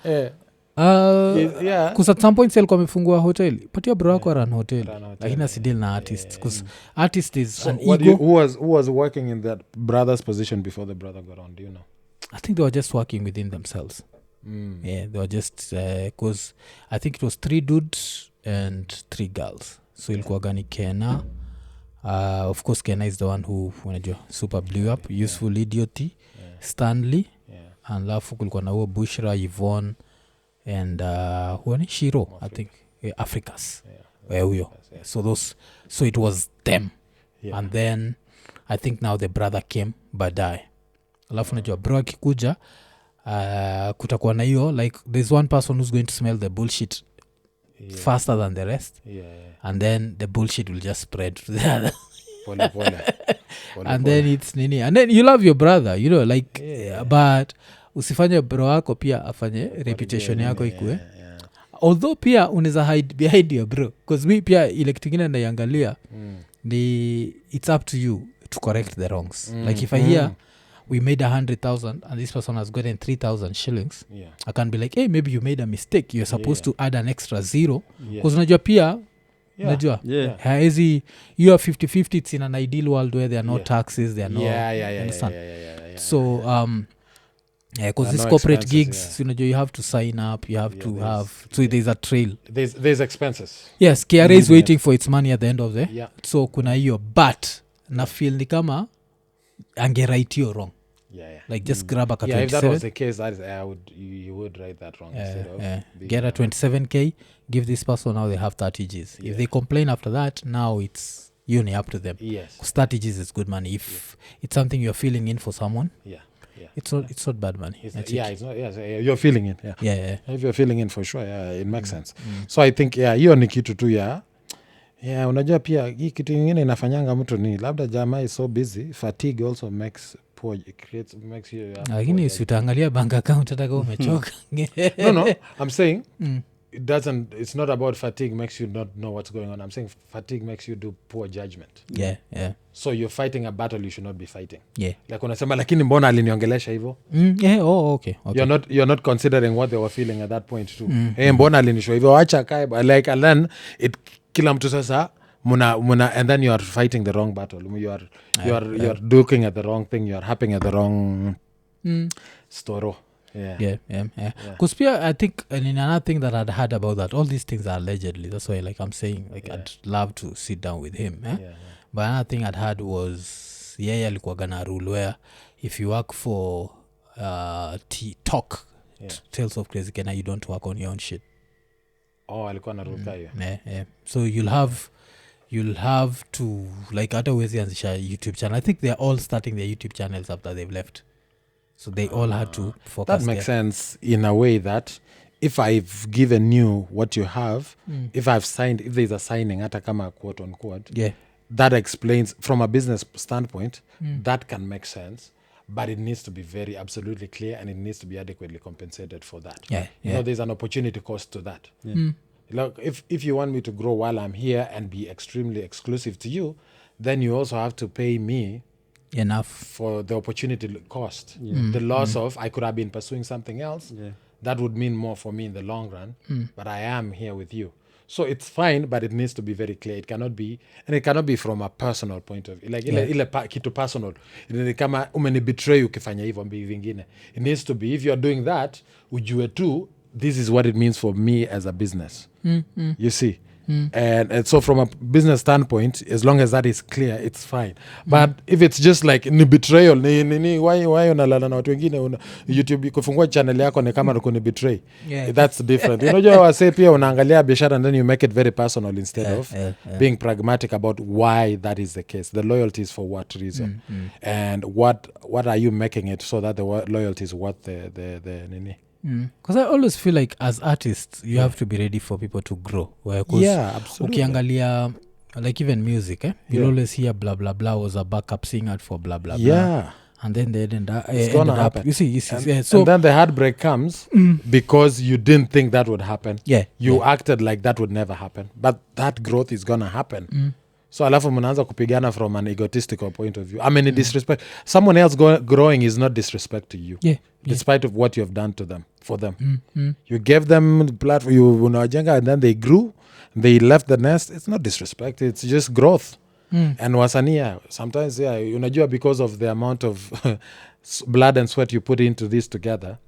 Because at some point alikuwa amefungua hotel, patia bro wako run hotel, lakini asidil na artist because artist is an ego. Who was working in that brother's position before the brother got on, do you know? I think they were just working within themselves. They were just because I think it was 3 dudes and 3 girls. So ilikuwa gani Kena, of course Kena is the one who unajua super blew up, Useful Idiot, Stanley, and lafu kulikuwa na huo Bushra, Yvonne and huoni Shiro, I think Africas huyo. So it was them, and then I think now the brother came baadaye. Alafu najua bro akikuja kutakuwa na hiyo like there's one person who's going to smell the bullshit faster than the rest, and then the bullshit will just spread to the other. Pole. And then it's nini, and then you love your brother, like but usifanye bro wako pia afanye reputation yako ikue. Although pia unaweza hide behind your bro, because me pia ile kitu kingine naiangalia it's up to you to correct the wrongs. Like if I hear we made 100,000 and this person has gotten 3,000 shillings, I can be like, hey, maybe you made a mistake, you're supposed to add an extra 0 because unajua pia unajua haezi you are 50-50. It's in an ideal world where there are no taxes, there are no understand. So because these no corporate expenses, gigs, you have to sign up, you have to there's- have, so there's a trail. There's expenses. Yes, KRA is Losing waiting for its money at the end of the Yeah. so kuna hiyo, but na feel ni kama angerite hiyo wrong, Yeah. like just grab a Yeah, if that was 27, the case, you would write that wrong instead of being, get a 27k, give this person, now they have 30 Gs. If they complain after that, now it's uni up to them. Yes. 'Cause 30 Gs is good money. If it's something you're filling in for someone, Yeah. it's not bad money. It's That's yeah, it. it's not. Yes, you're feeling it. Yeah. Yeah. If you're feeling it for sure, yeah, it makes sense. So I think hiyo ni kitu tu ya unajua pia hii kitu ingine inafanyanga mtu ni labda jamaa is so busy, fatigue also makes makes you Lakini si utaangalia bank account hata kama umechoka. No, I'm saying it's not about fatigue makes you not know what's going on. I'm saying fatigue makes you do poor judgment. Yeah. So you're fighting a battle you should not be fighting. Yeah. Like unasema lakini mbona aliniongelesha hivyo? Yeah, okay. You're not considering what they were feeling at that point too. Mbona alinishwa hivyo, acha kae, like, and then kila mtu sasa muna and then you are fighting the wrong battle. You are looking at the wrong thing, you are happing at the wrong store. Yeah. Because I think and in another thing that I'd heard about that, all these things are allegedly, that's why like I'm saying like I'd love to sit down with him. But another thing I'd heard was alikuwa gonna rule where if you work for Talk Tales of Crazy Kenya, you don't work on your own shit. Alikuwa na rule hiyo. So you'll have to like hata uwezi anzisha YouTube channel. I think they're all starting their YouTube channels after they've left. So they all had to focus. That makes sense in a way that if I've given you what you have, if I've signed, if there's a signing, hata kama quote unquote, that explains from a business standpoint, that can make sense, but it needs to be very absolutely clear and it needs to be adequately compensated for that. You know, there's an opportunity cost to that. Like if you want me to grow while I'm here and be extremely exclusive to you, then you also have to pay me enough for the opportunity cost. The loss of I could have been pursuing something else that would mean more for me in the long run, but I am here with you. So it's fine, but it needs to be very clear. It cannot be from a personal point of view. Like ile kitu personal. Kama umeni betray ukifanya hivyo mbi vingine. It needs to be, if you're doing that, ujue tu, this is what it means for me as a business. You see? And so from a business standpoint, as long as that is clear, it's fine. But if it's just like ni betrayal, why unalala na watu wengine, YouTube kufungua channel yako ni kama ni betray. That's different. Unajua wase pia unaangalia biashara and then you make it very personal instead of being pragmatic about why that is the case. The loyalty is for what reason? And what are you making it so that the loyalty is worth the nini? Because I always feel like as artists you have to be ready for people to grow. Absolutely. Ukiangalia like even music, you'll always hear blah blah blah was a backup singer for blah blah blah. And then they it's gonna happen. You see. And then the heartbreak comes because you didn't think that would happen. You acted like that would never happen. But that growth is gonna happen. So alafu mnaanza kupigana from an egotistical point of view. I mean, disrespect. Someone else growing is not disrespect to you. Despite of what you have done to them, for them. You gave them the platform, you unawajenga, and then they grew. They left the nest. It's not disrespect. It's just growth. And wasania, sometimes, unajua because of the amount of blood and sweat you put into this together,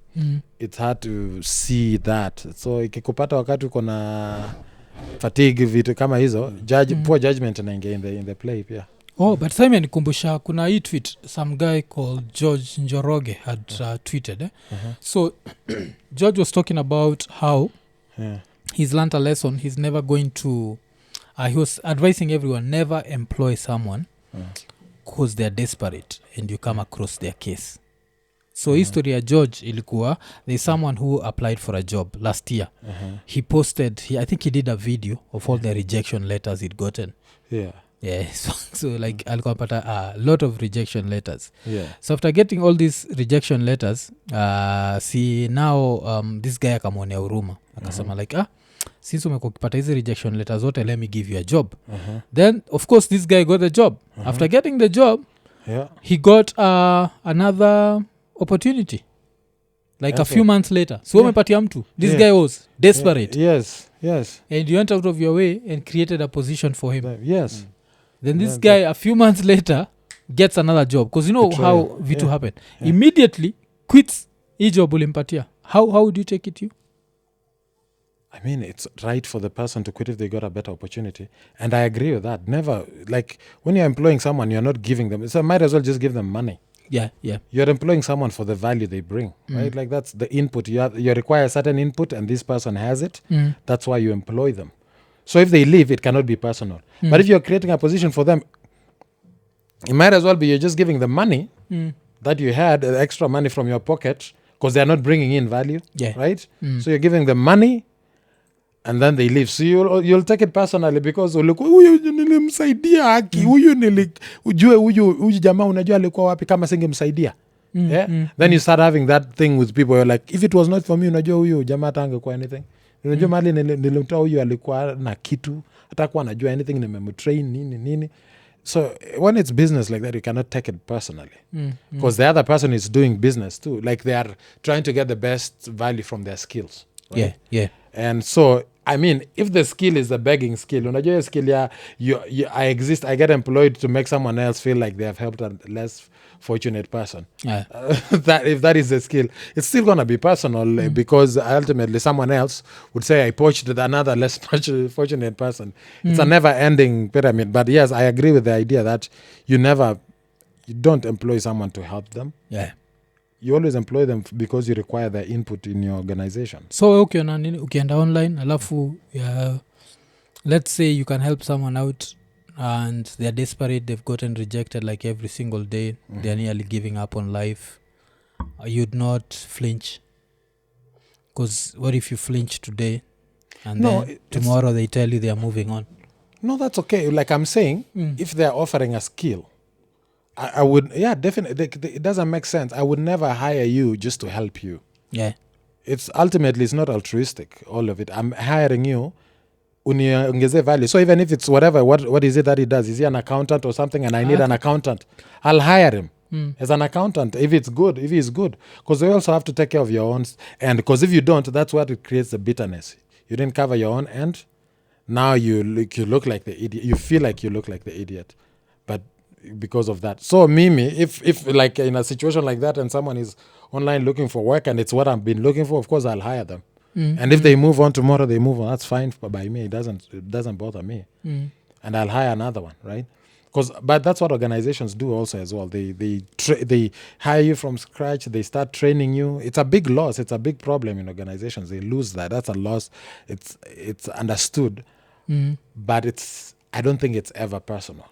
it's hard to see that. So ikikupata wakati uko na fatigue vitu kama hizo, poor judgment inaingia in the play pia. But Simon kumbusha kuna hii tweet some guy called George Njoroge had tweeted. So George was talking about how he's learned a lesson. He's never going to he was advising everyone never employ someone because they're desperate and you come across their case. So history ya George ilikuwa there's someone who applied for a job last year. He posted I think he did a video of all the rejection letters he'd gotten. So like alikuwa pata a lot of rejection letters. So after getting all these rejection letters, this guy akamwonea huruma akasema like since umekuwa ukipata hizi rejection letters zote, let me give you a job. Then of course this guy got the job. After getting the job, he got another opportunity like a few months later. So umepatia mtu, this guy was desperate. Yes. And you went out of your way and created a position for him. Then this guy a few months later gets another job because you know how vitu happen. Immediately quits hii job ulimpatia, how would you take it you? I mean, it's right for the person to quit if they got a better opportunity. And I agree with that. Never, like, when you're employing someone, you're not giving them, so might as well just give them money. Yeah. You're employing someone for the value they bring, right? Like, that's the input. You require a certain input, and this person has it. That's why you employ them. So if they leave, it cannot be personal. But if you're creating a position for them, it might as well be you're just giving them money that you had, extra money from your pocket, because they're not bringing in value, right? So you're giving them money, and then they leave. So you'll take it personally because huyu nilimsaidia haki, huyu jamaa unajua alikuwa wapi kama singemsaidia. Then you start having that thing with people. You're like, if it was not for me, unajua huyu jamaa hata angekuwa anything. Unajua mali nilimtoa huyu alikuwa na kitu, hata kuwa anajua anything, nimemtrain nini. So when it's business like that, you cannot take it personally because the other person is doing business too. Like, they are trying to get the best value from their skills. Right? Yeah. And so, I mean, if the skill is a begging skill, unajua hiyo skill I exist, I get employed to make someone else feel like they have helped a less fortunate person. If that is the skill, it's still going to be personal because ultimately someone else would say I poached another less fortunate person. It's a never-ending pyramid. But yes, I agree with the idea that you don't employ someone to help them. Yeah. You always employ them because you require their input in your organization. So ukiona nini ukienda online alafu let's say you can help someone out and they're desperate, they've gotten rejected like every single day, they're nearly giving up on life, you'd not flinch, because what if you flinch today and then tomorrow they tell you they are moving on? No, that's okay. Like I'm saying, if they're offering a skill, I would, definitely. It doesn't make sense. I would never hire you just to help you. Yeah. It's ultimately, it's not altruistic, all of it. I'm hiring you, uniongeze value. So even if it's whatever, what is it that he does? Is he an accountant or something and I need an accountant? I'll hire him as an accountant if he's good. Because you also have to take care of your own. And because if you don't, that's what it creates the bitterness. You didn't cover your own end. Now you look like the idiot. You feel like you look like the idiot. But because of that. So Mimi, if like in a situation like that and someone is online looking for work and it's what I've been looking for, of course I'll hire them. And if they move on tomorrow, they move on. That's fine by me. It doesn't bother me. And I'll hire another one, right? But that's what organizations do also as well. They hire you from scratch. They start training you. It's a big loss. It's a big problem in organizations. They lose that. That's a loss. It's understood. But I don't think it's ever personal.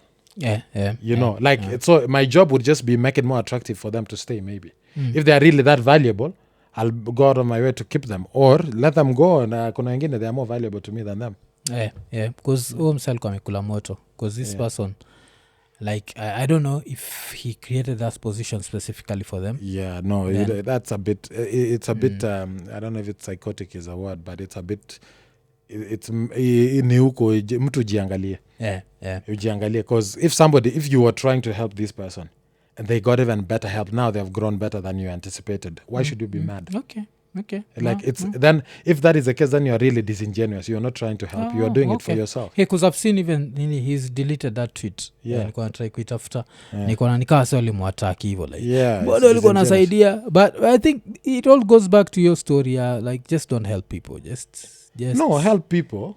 So my job would just be make it more attractive for them to stay, maybe. If they are really that valuable, I'll go out of my way to keep them or let them go, and kuna wengine they are more valuable to me than them. Because mselko amekula moto, because this person, like, I don't know if he created that position specifically for them. That's a bit it's a bit I don't know if it's psychotic is a word, but it's a bit ni huko mtu jiangalie. Ujiangalie, because if you were trying to help this person and they got even better help, now they've grown better than you anticipated, why should you be mad? Okay. Like then if that is the case, then you're really disingenuous. You're not trying to help. You're doing it for yourself. Because I've seen even he's deleted that tweet. Nilikuwa try kuitafuta. Nikaona nikaa sasa alimwataki hivyo like. Bado alikuwa anasaidia, but I think it all goes back to your story, like just don't help people. Just No, help people,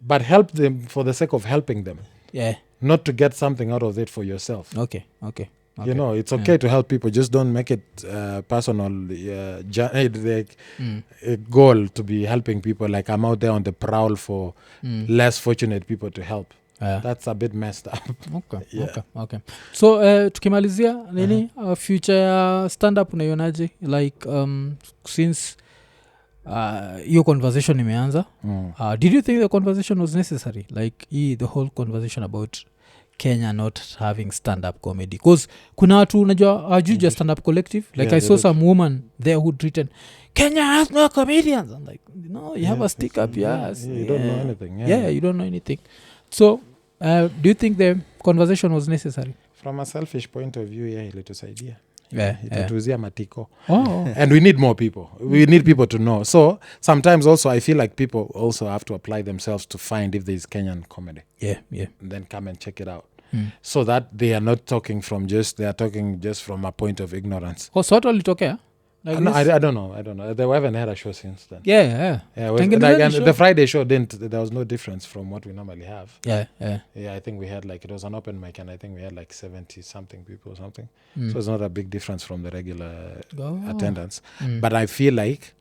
but help them for the sake of helping them. Not to get something out of it for yourself. Okay. You know, it's okay to help people. Just don't make it personal. A goal to be helping people. Like I'm out there on the prowl for less fortunate people to help. That's a bit messed up. Okay. So tukimalizia nini future ya stand up unaionaje? Like since your conversation imeanza, did you think the conversation was necessary? Like the whole conversation about Kenya not having stand-up comedy, because kuna watu unajua ajuja stand-up collective, like I saw some woman there who'd written Kenya has no comedians. I'm like, no, you have a stick up your ass. You don't know anything. You don't know anything. So do you think the conversation was necessary? From a selfish point of view, ilitusaidia. Itatuzia matiko. And we need more people. We need people to know. So sometimes also I feel like people also have to apply themselves to find if there is Kenyan comedy. And then come and check it out. So that they are not talking they are talking just from a point of ignorance. So what walitokea? like No, this? I don't know. They haven't had a show since then. Yeah. Yeah, it was, Tengenezeni and show. the Friday show there was no difference from what we normally have. Yeah. Yeah, I think we had like, it was an open mic, and I think we had like 70 something people or something. Mm. So it's not a big difference from the regular attendance. Mm. But I feel like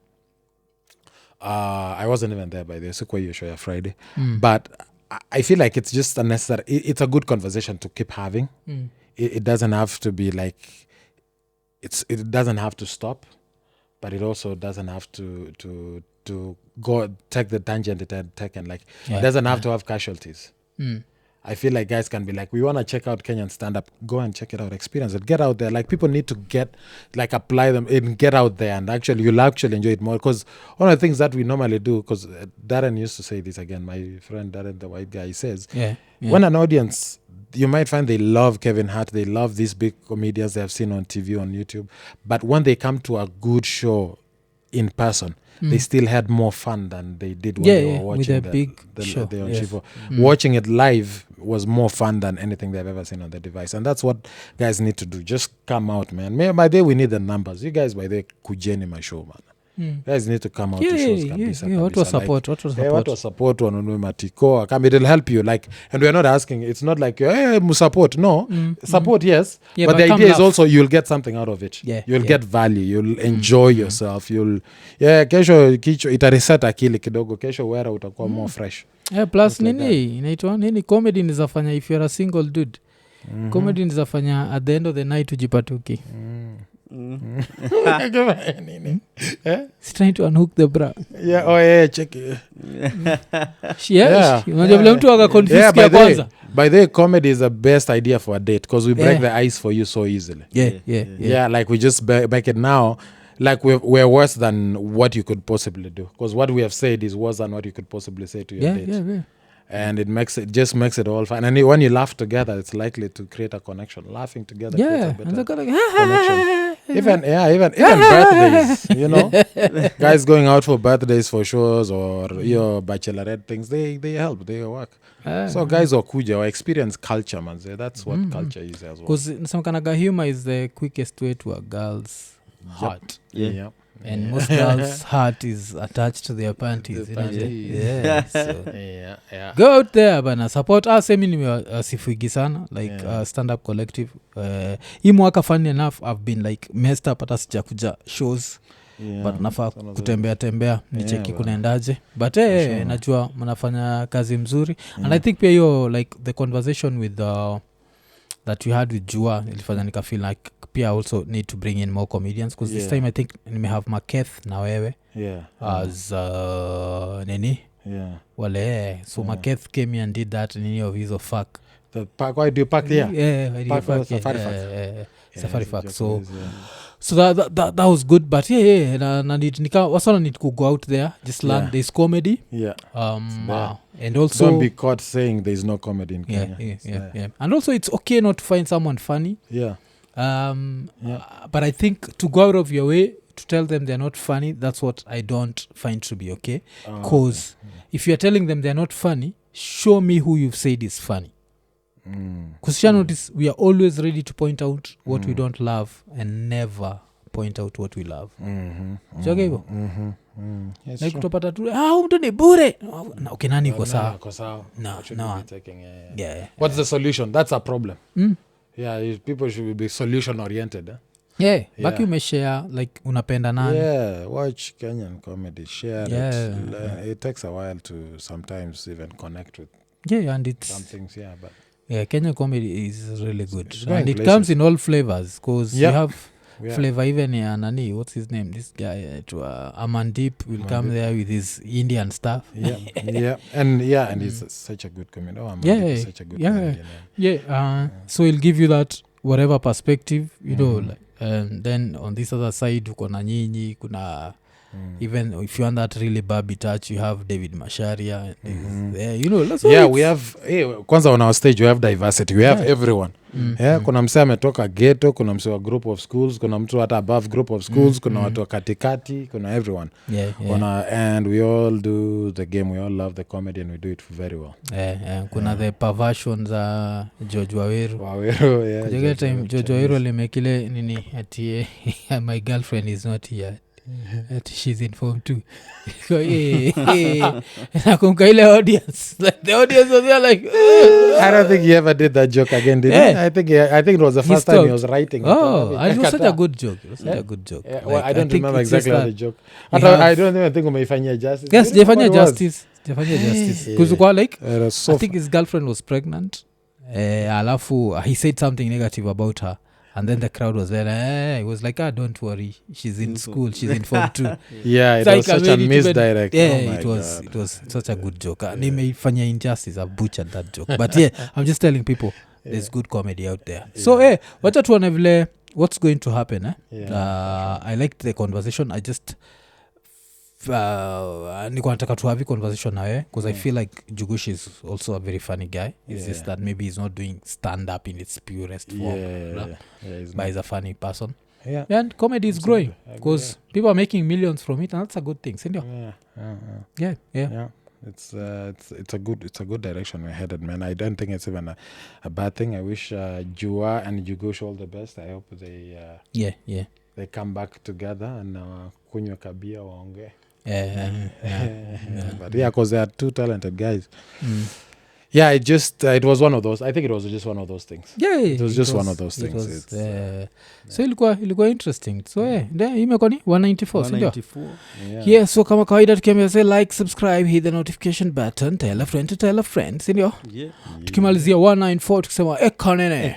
I wasn't even there by the Sukwayo show Friday. Mm. But I feel like it's just unnecessary. It's a good conversation to keep having. Mm. It doesn't have to be like, it doesn't have to stop, but it also doesn't have to go take the tangent it had taken. Like, it doesn't have to have casualties. Mm. I feel like guys can be like, we want to check out Kenyan stand-up. Go and check it out, experience it, get out there. Like, people need to apply them and get out there, and you'll actually enjoy it more. Because one of the things that we normally do, because Darren used to say this again, my friend Darren, the white guy, he says, when an audience, you might find they love Kevin Hart, they love these big comedians they have seen on TV, on YouTube, but when they come to a good show in person, they still had more fun than they did when they were watching with a big show. Watching it live was more fun than anything they've ever seen on the device, and that's what guys need to do. Just come out, man. By the way, we need the numbers. You guys, by the way, kujeni my show, man. Guys need to come out to shows. What was support? What was support? Wanunue matiko. It'll help you. Like, and we're not asking. It's not like, hey, support. No, support, yes. But the idea is also you'll get something out of it. You'll get value. You'll enjoy yourself. Kesho itareset akili kidogo. Kesho wera utakuwa more fresh. Plus nini inaitwa nini, comedy nizafanya if you're a single dude. Comedy nizafanya at the end of the night ujipatuki. He's trying to unhook the bra. Check it. Unajua vile mtu waka confuse kia kwanza. By the way, comedy is the best idea for a date because we break the ice for you so easily. Yeah, like we just back it now. Like we're worse than what you could possibly do, because what we have said is worse than what you could possibly say to your date. And it just makes it all fun. And when you laugh together, it's likely to create a connection. Laughing together creates a better connection. Even birthdays, you know, guys going out for birthdays for shows or your bachelorette things, they help, they work. So guys wakuja or experience culture, man. That's what culture is as well. Because nasemekanaga humor is the quickest way to a girl's heart. And most girls' heart is attached to their panties. Go out there bana, support us. Mimi nimewasifuigi sana like stand up collective. Hii mwaka funny enough I've been like messed up hata sijakuja shows. But nafaa kutembea nicheki kunaendaje. But najua mnafanya kazi mzuri. And I think pia hiyo like the conversation with that we had with Jua ilifanya nika feel like pia also need to bring in more comedians, because this time I think nime have Maketh na wewe as nini wale so Maketh came here and did that nini of his fuck the park. Why do you park there? Safari fuck. So that was good, but na nika wasana need to go out there, just learn there's comedy. And also don't be caught saying there's no comedy in Kenya. And also it's okay not to find someone funny. But I think to go out of your way to tell them they're not funny, that's what I don't find to be okay. Because if you're telling them they're not funny, show me who you've said is funny. Because you notice we are always ready to point out what we don't love and never point out what we love. Shoga hivyo? Na kutopata tu mtu ni bure. Okay, nani kwa sawa? No. What's the solution? That's a problem. People should be solution oriented. Baki umeshare like unapenda nani. Watch Kenyan comedy, share it. It takes a while to sometimes even connect with and it's some things, but Kenyan comedy is really good. And it comes in all flavors, because you have flavor even nani, what's his name, this guy Amandip will come there with his Indian stuff. And he's such a good comedian. Amandip is such a good comedian. So he'll give you that whatever perspective, you know, like, and then on this other side uko na nyinyi kuna even if you want that really baby touch, you have David Masharia there, we have kwanza on our stage we have diversity, we have everyone. Kuna msee ametoka ghetto, kuna msee wa group of schools, kuna mtu hata above group of schools, kuna watu wa katikati, kuna everyone. And we all do the game, we all love the comedy and we do it very well. Kuna the perversions George Waweru. Kujega time George Waweru alimekile nini ati my girlfriend is not here. She's in form too. Nakumka ile audience, like the audience was there like I don't think he ever did that joke again, did he? I think it was the first time he was writing. It was such a good joke. Well, I don't remember exactly the joke. I don't even think umeifanyia justice. Yes, Jefanya justice. Kuzukwa like I think his girlfriend was pregnant. Alafu he said something negative about her. And then the crowd was there. It was like, don't worry, she's in school, she's in form 2. It was such a misdirect. It was such a good joke. Nimeifanya injustice, I've butchered that joke. But I'm just telling people, there's good comedy out there. So wacha tuone vile what's going to happen. I liked the conversation. I just niko nataka to have a conversation nawe because I feel like Jugush is also a very funny guy. It's just that maybe he's not doing stand-up in its purest form. But he's a funny person. And comedy is growing because people are making millions from it, and that's a good thing. Yeah. It's a good direction we're headed, man. I don't think it's even a bad thing. I wish Jua and Jugush all the best. I hope they come back together and kunywa kabia waonge. But because they are two talented guys. It was one of those. I think it was just one of those things. It was just one of those things. So ilikuwa interesting. So imekuwa ni 194 sindio? So kama kawaida tukiambia say like, subscribe, hit the notification button, tell a friend to tell a friend sindio? Tukimalizia 194 tukisema Iko Nini.